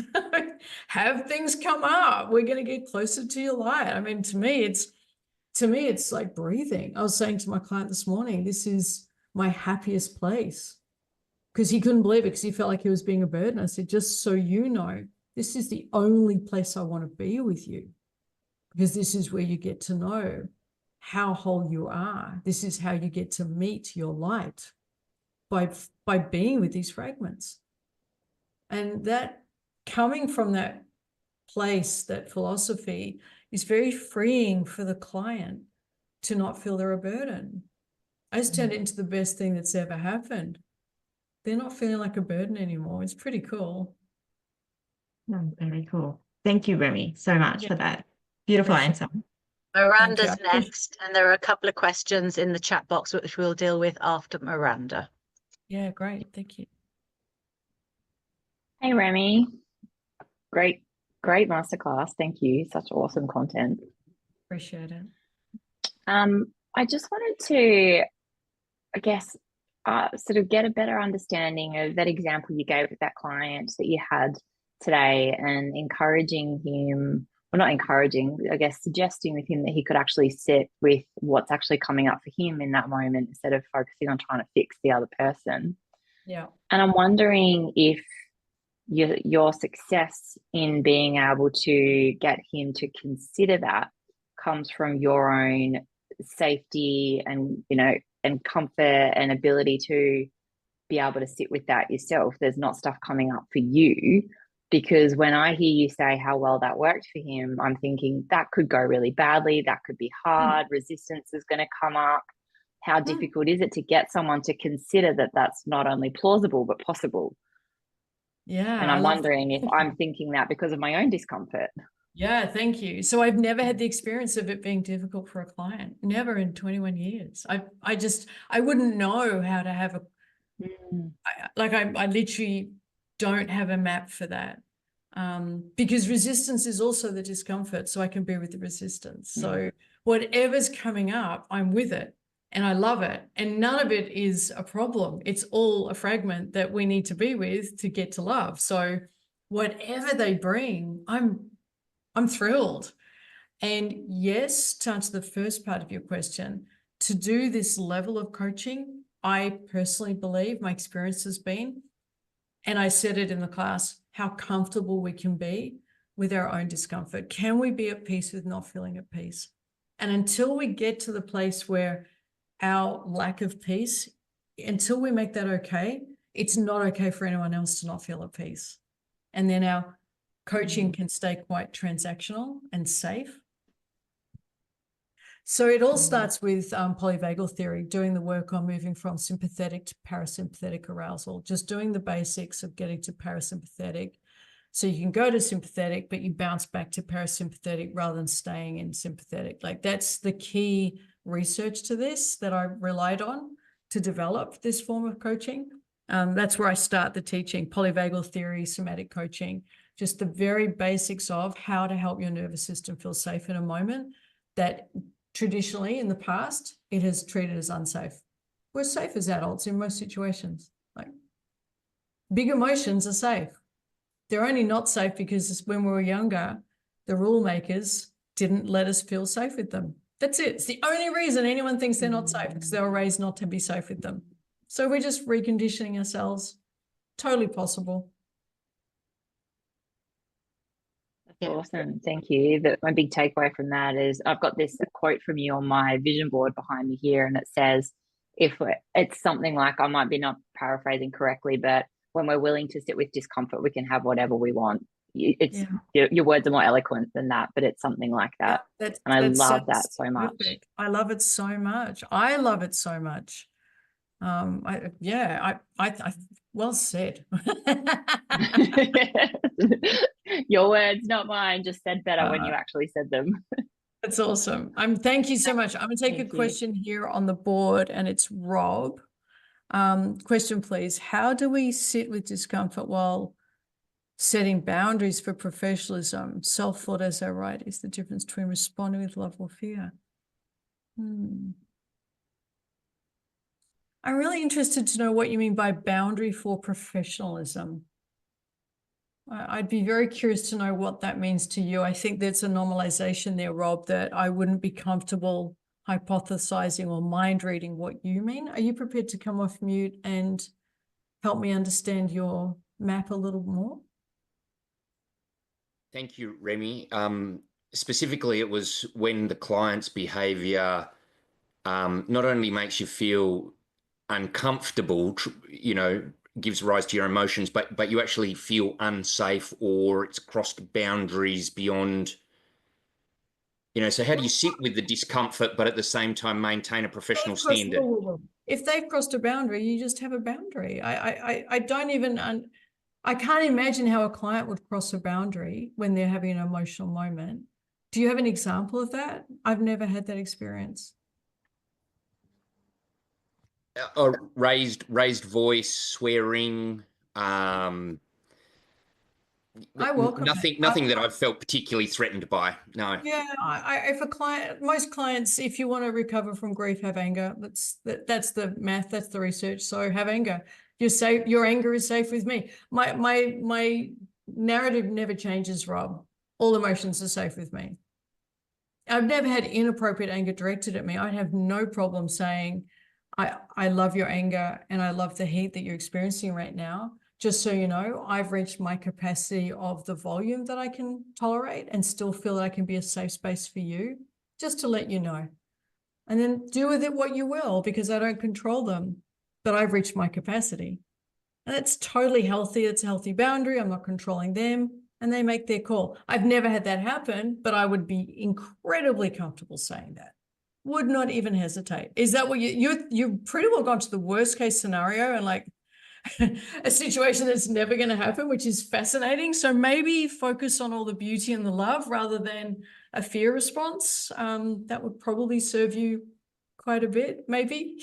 Speaker 1: Have things come up. We're going to get closer to your light. I mean, to me, it's like breathing. I was saying to my client this morning, this is my happiest place, because he couldn't believe it because he felt like he was being a burden. I said, just so you know, this is the only place I want to be with you, because this is where you get to know how whole you are. This is how you get to meet your light, by being with these fragments. And that, coming from that place, that philosophy, is very freeing for the client to not feel they're a burden. I just turned it into the best thing that's ever happened. They're not feeling like a burden anymore. It's pretty cool.
Speaker 4: Oh, very cool. Thank you, Remi, so much for that beautiful answer.
Speaker 2: Miranda's
Speaker 1: Thank you.
Speaker 2: next, and there are a couple of questions in the chat box which we'll deal with after Miranda.
Speaker 1: Yeah, great. Thank you.
Speaker 5: Hey, Remi. Great masterclass. Thank you. Such awesome content.
Speaker 1: Appreciate it.
Speaker 5: I just wanted to, I guess, sort of get a better understanding of that example you gave with that client that you had today, and encouraging him, well, not encouraging, I guess, suggesting with him that he could actually sit with what's actually coming up for him in that moment instead of focusing on trying to fix the other person.
Speaker 1: Yeah.
Speaker 5: And I'm wondering if your success in being able to get him to consider that comes from your own safety and, and comfort and ability to be able to sit with that yourself. There's not stuff coming up for you, because when I hear you say how well that worked for him, I'm thinking that could go really badly. That could be hard. Resistance is going to come up. How difficult is it to get someone to consider that that's not only plausible, but possible?
Speaker 1: Yeah.
Speaker 5: And I'm wondering if I'm thinking that because of my own discomfort.
Speaker 1: Yeah, thank you. So I've never had the experience of it being difficult for a client. Never in 21 years. I wouldn't know how to have I literally don't have a map for that. Because resistance is also the discomfort. So I can be with the resistance. So whatever's coming up, I'm with it. And I love it. And none of it is a problem. It's all a fragment that we need to be with to get to love. So whatever they bring, I'm thrilled. And yes, to answer the first part of your question, to do this level of coaching, I personally believe my experience has been, and I said it in the class, how comfortable we can be with our own discomfort. Can we be at peace with not feeling at peace? And until we get to the place where our lack of peace, until we make that okay, it's not okay for anyone else to not feel at peace. And then our coaching can stay quite transactional and safe. So it all starts with polyvagal theory, doing the work on moving from sympathetic to parasympathetic arousal, just doing the basics of getting to parasympathetic. So you can go to sympathetic, but you bounce back to parasympathetic rather than staying in sympathetic. Like, that's the key research to this that I relied on to develop this form of coaching. That's where I start the teaching: polyvagal theory, somatic coaching. just the very basics of how to help your nervous system feel safe in a moment that traditionally in the past, it has treated as unsafe. We're safe as adults in most situations. Like, big emotions are safe. They're only not safe because when we were younger, the rule makers didn't let us feel safe with them. That's it. It's the only reason anyone thinks they're not safe, because they were raised not to be safe with them. So we're just reconditioning ourselves. Totally possible.
Speaker 2: Yeah.
Speaker 5: Awesome. Thank you. My big takeaway from that is I've got this quote from you on my vision board behind me here, and it says, it's something like, I might be not paraphrasing correctly, but when we're willing to sit with discomfort, we can have whatever we want. It's your words are more eloquent than that, but it's something like that. And I love that so much.
Speaker 1: Perfect. I love it so much. I love it so much. I well said.
Speaker 5: Your words, not mine, just said better when you actually said them.
Speaker 1: That's awesome. Thank you so much. I'm going to take
Speaker 5: Thank
Speaker 1: a question here on the board, and it's Rob. Question, please. How do we sit with discomfort while setting boundaries for professionalism? Self-thought, as I write, is the difference between responding with love or fear. I'm really interested to know what you mean by boundary for professionalism. I'd be very curious to know what that means to you. I think there's a normalization there, Rob, that I wouldn't be comfortable hypothesizing or mind reading what you mean. Are you prepared to come off mute and help me understand your map a little more?
Speaker 6: Thank you, Remi. Specifically, it was when the client's behavior not only makes you feel uncomfortable, gives rise to your emotions, but you actually feel unsafe, or it's crossed boundaries beyond, so how do you sit with the discomfort, but at the same time maintain a professional standard?
Speaker 1: If they've crossed a boundary, you just have a boundary. I don't even, I can't imagine how a client would cross a boundary when they're having an emotional moment. Do you have an example of that? I've never had that experience.
Speaker 6: Raised voice, swearing.
Speaker 1: I welcome
Speaker 6: nothing that I've felt particularly threatened by. No.
Speaker 1: Yeah, if a client, most clients, if you want to recover from grief, have anger. That's the math. That's the research. So have anger. You're safe. Your anger is safe with me. My narrative never changes, Rob. All emotions are safe with me. I've never had inappropriate anger directed at me. I have no problem saying, I love your anger and I love the heat that you're experiencing right now. Just so you know, I've reached my capacity of the volume that I can tolerate and still feel that I can be a safe space for you, just to let you know. And then do with it what you will, because I don't control them, but I've reached my capacity. And that's totally healthy. It's a healthy boundary. I'm not controlling them, and they make their call. I've never had that happen, but I would be incredibly comfortable saying that. Would not even hesitate. Is that what you've pretty well gone to the worst case scenario and like a situation that's never going to happen, which is fascinating. So maybe focus on all the beauty and the love rather than a fear response. That would probably serve you quite a bit, maybe.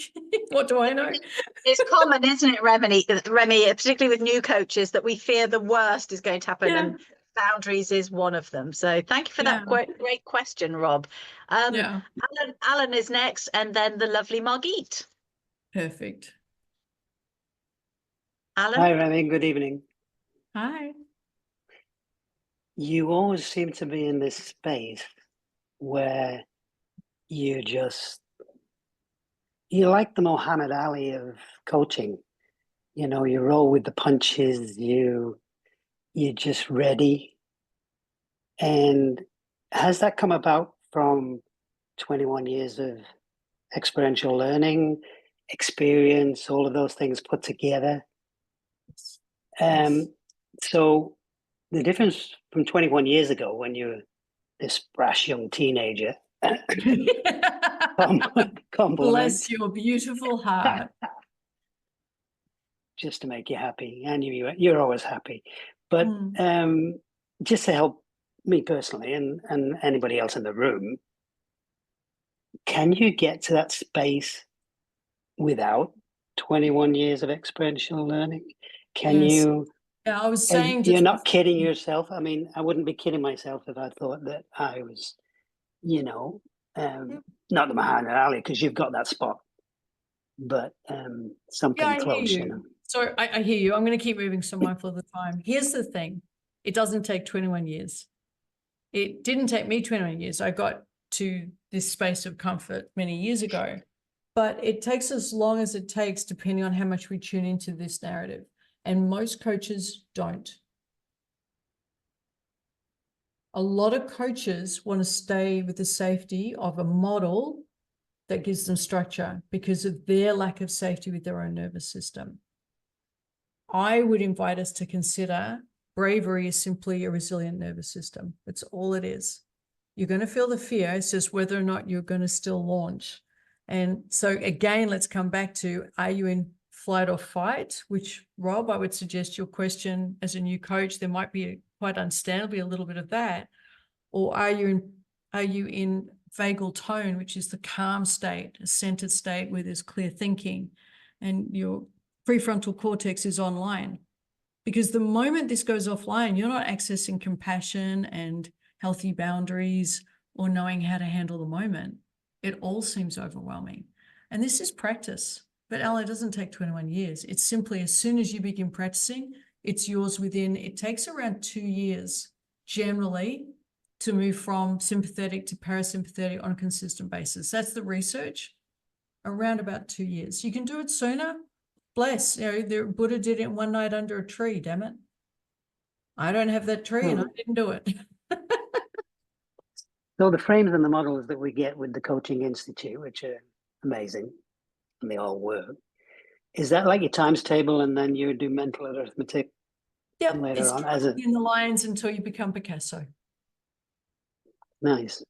Speaker 1: What do I know?
Speaker 2: It's common, isn't it, Remi, particularly with new coaches, that we fear the worst is going to happen, and boundaries is one of them. So thank you for that great question, Rob. Alan is next, and then the lovely Margit.
Speaker 1: Perfect.
Speaker 2: Alan?
Speaker 3: Hi, Remi. Good evening.
Speaker 1: Hi.
Speaker 3: You always seem to be in this space where you're like the Muhammad Ali of coaching. You roll with the punches, you're just ready. And has that come about from 21 years of experiential learning, experience, all of those things put together? So the difference from 21 years ago, when you were this brash young teenager,
Speaker 1: bless your beautiful heart.
Speaker 3: Just to make you happy. I knew you're always happy. But just to help me personally and anybody else in the room, can you get to that space without 21 years of experiential learning? Can you
Speaker 1: Yeah, I was
Speaker 3: And
Speaker 1: saying
Speaker 3: you're
Speaker 1: just
Speaker 3: not kidding yourself. I mean, I wouldn't be kidding myself if I thought that I was, you know, not the Muhammad Ali, because you've got that spot, but something
Speaker 1: yeah, I hear
Speaker 3: close, you
Speaker 1: you.
Speaker 3: know.
Speaker 1: So I hear you. I'm going to keep moving, so mindful of the time. Here's the thing. It doesn't take 21 years. It didn't take me 21 years. I got to this space of comfort many years ago, but it takes as long as it takes, depending on how much we tune into this narrative. And most coaches don't. A lot of coaches want to stay with the safety of a model that gives them structure because of their lack of safety with their own nervous system. I would invite us to consider bravery is simply a resilient nervous system. That's all it is. You're going to feel the fear. It's just whether or not you're going to still launch. And so again, let's come back to, are you in flight or fight? Which, Rob, I would suggest your question as a new coach, there might be quite understandably a little bit of that. Or are you in vagal tone, which is the calm state, a centered state where there's clear thinking and your prefrontal cortex is online? Because the moment this goes offline, you're not accessing compassion and healthy boundaries or knowing how to handle the moment. It all seems overwhelming. And this is practice. But Ella, it doesn't take 21 years. It's simply as soon as you begin practicing, it's yours within. It takes around 2 years generally to move from sympathetic to parasympathetic on a consistent basis. That's the research, around about 2 years. You can do it sooner. Bless, the Buddha did it one night under a tree, damn it. I don't have that tree and I didn't do it.
Speaker 3: So the frames and the models that we get with the Coaching Institute, which are amazing, and they all work, is that like your times table and then you do mental arithmetic
Speaker 1: Yep,
Speaker 3: later
Speaker 1: it's
Speaker 3: on? As a
Speaker 1: in the lines until you become Picasso.
Speaker 3: nice.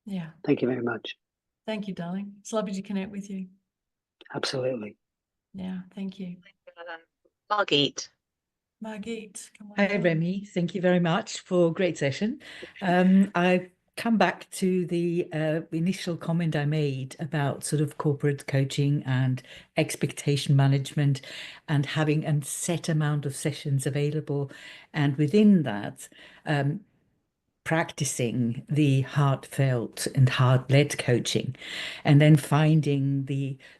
Speaker 1: Yeah.
Speaker 3: Thank you very much.
Speaker 1: Thank you, darling. It's lovely to connect with you.
Speaker 3: Absolutely.
Speaker 1: Yeah, thank you.
Speaker 2: Margit.
Speaker 1: Margit, come on.
Speaker 7: Hi,
Speaker 1: down.
Speaker 7: Remi. Thank you very much for a great session. I come back to the initial comment I made about sort of corporate coaching and expectation management and having a set amount of sessions available. And within that, practicing the heartfelt and heart-led coaching, and then finding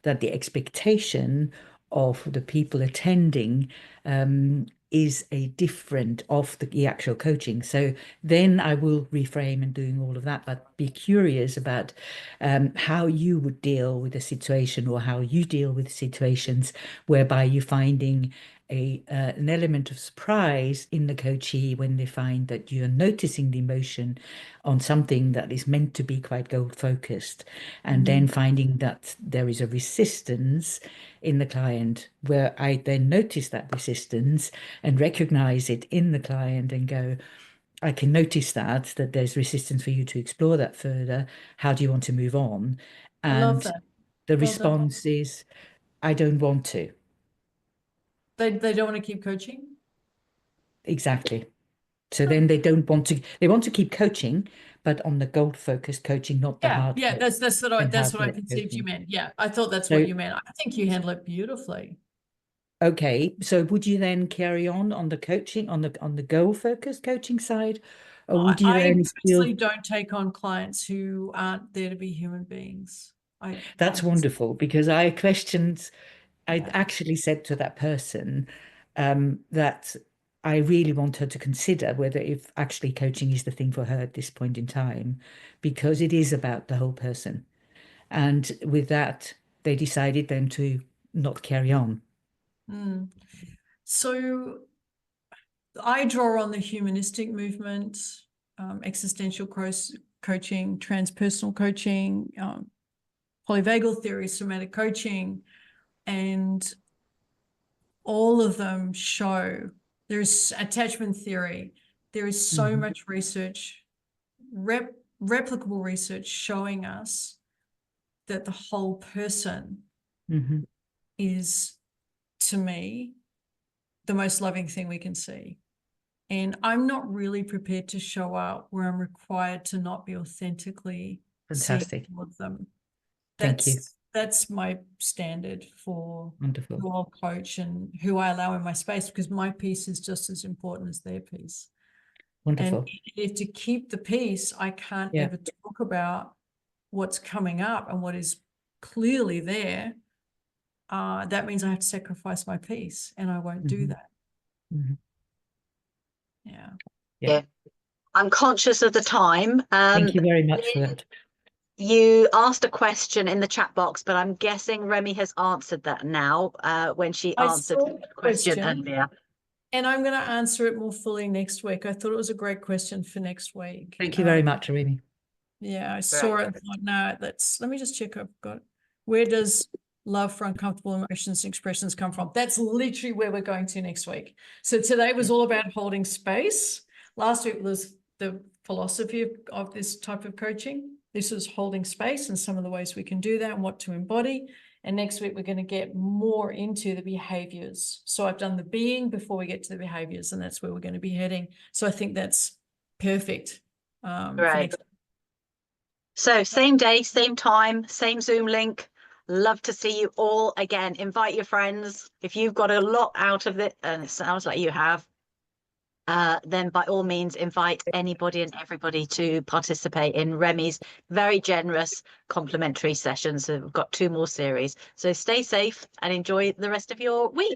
Speaker 7: that the expectation of the people attending is a different of the actual coaching. So then I will reframe and doing all of that, but be curious about how you would deal with a situation, or how you deal with situations whereby you're finding an element of surprise in the coachee when they find that you're noticing the emotion on something that is meant to be quite goal focused, and then finding that there is a resistance in the client, where I then notice that resistance and recognize it in the client and go, I can notice that there's resistance for you to explore that further. How do you want to move on?
Speaker 1: I love
Speaker 7: And
Speaker 1: that.
Speaker 7: the
Speaker 1: Well done.
Speaker 7: response is, I don't want to.
Speaker 1: They don't want to keep coaching?
Speaker 7: Exactly. So then they don't want to, they want to keep coaching, but on the goal focused coaching, not the
Speaker 1: Yeah,
Speaker 7: heart.
Speaker 1: that's what I
Speaker 7: heart-led
Speaker 1: conceived you
Speaker 7: coaching.
Speaker 1: meant. Yeah, I thought that's
Speaker 7: So-
Speaker 1: what you meant. I think you handle it beautifully.
Speaker 7: Okay, so would you then carry on the coaching, on the goal focused coaching side, or would you
Speaker 1: I
Speaker 7: then still?
Speaker 1: personally don't take on clients who aren't there to be human beings.
Speaker 7: That's wonderful, because I questioned, I
Speaker 1: Yeah.
Speaker 7: actually said to that person that I really want her to consider whether if actually coaching is the thing for her at this point in time, because it is about the whole person. And with that, they decided then to not carry on.
Speaker 1: So I draw on the humanistic movement, existential coaching, transpersonal coaching, polyvagal theory, somatic coaching, and all of them show there's attachment theory. There is so much research, replicable research showing us that the whole person is, to me, the most loving thing we can see. And I'm not really prepared to show up where I'm required to not be authentically
Speaker 7: Fantastic.
Speaker 1: seeing all of them.
Speaker 7: Thank you.
Speaker 1: that's my standard for
Speaker 7: Wonderful.
Speaker 1: who I'll coach and who I allow in my space, because my piece is just as important as their piece.
Speaker 7: Wonderful.
Speaker 1: And if to keep the peace, I can't
Speaker 7: Yeah.
Speaker 1: ever talk about what's coming up and what is clearly there. That means I have to sacrifice my peace, and I won't do that. Yeah.
Speaker 2: Yeah. I'm conscious of the time.
Speaker 7: Thank you very much for that.
Speaker 2: You asked a question in the chat box, but I'm guessing Remi has answered that now when she
Speaker 1: I
Speaker 2: answered
Speaker 1: saw
Speaker 2: the
Speaker 1: the
Speaker 2: question
Speaker 1: question.
Speaker 2: earlier.
Speaker 1: And I'm going to answer it more fully next week. I thought it was a great question for next week.
Speaker 7: Thank you very much, Remi.
Speaker 1: Yeah, I saw it and thought, no, let me just check. I've got, where does love for uncomfortable emotions and expressions come from? That's literally where we're going to next week. So today was all about holding space. Last week was the philosophy of this type of coaching. This was holding space and some of the ways we can do that and what to embody. And next week, we're going to get more into the behaviors. So I've done the being before we get to the behaviors, and that's where we're going to be heading. So I think that's perfect. For next week.
Speaker 2: So same day, same time, same Zoom link. Love to see you all again. Invite your friends. If you've got a lot out of it, and it sounds like you have, then by all means invite anybody and everybody to participate in Remi's very generous complimentary sessions. So we've got 2 more series. So stay safe and enjoy the rest of your week.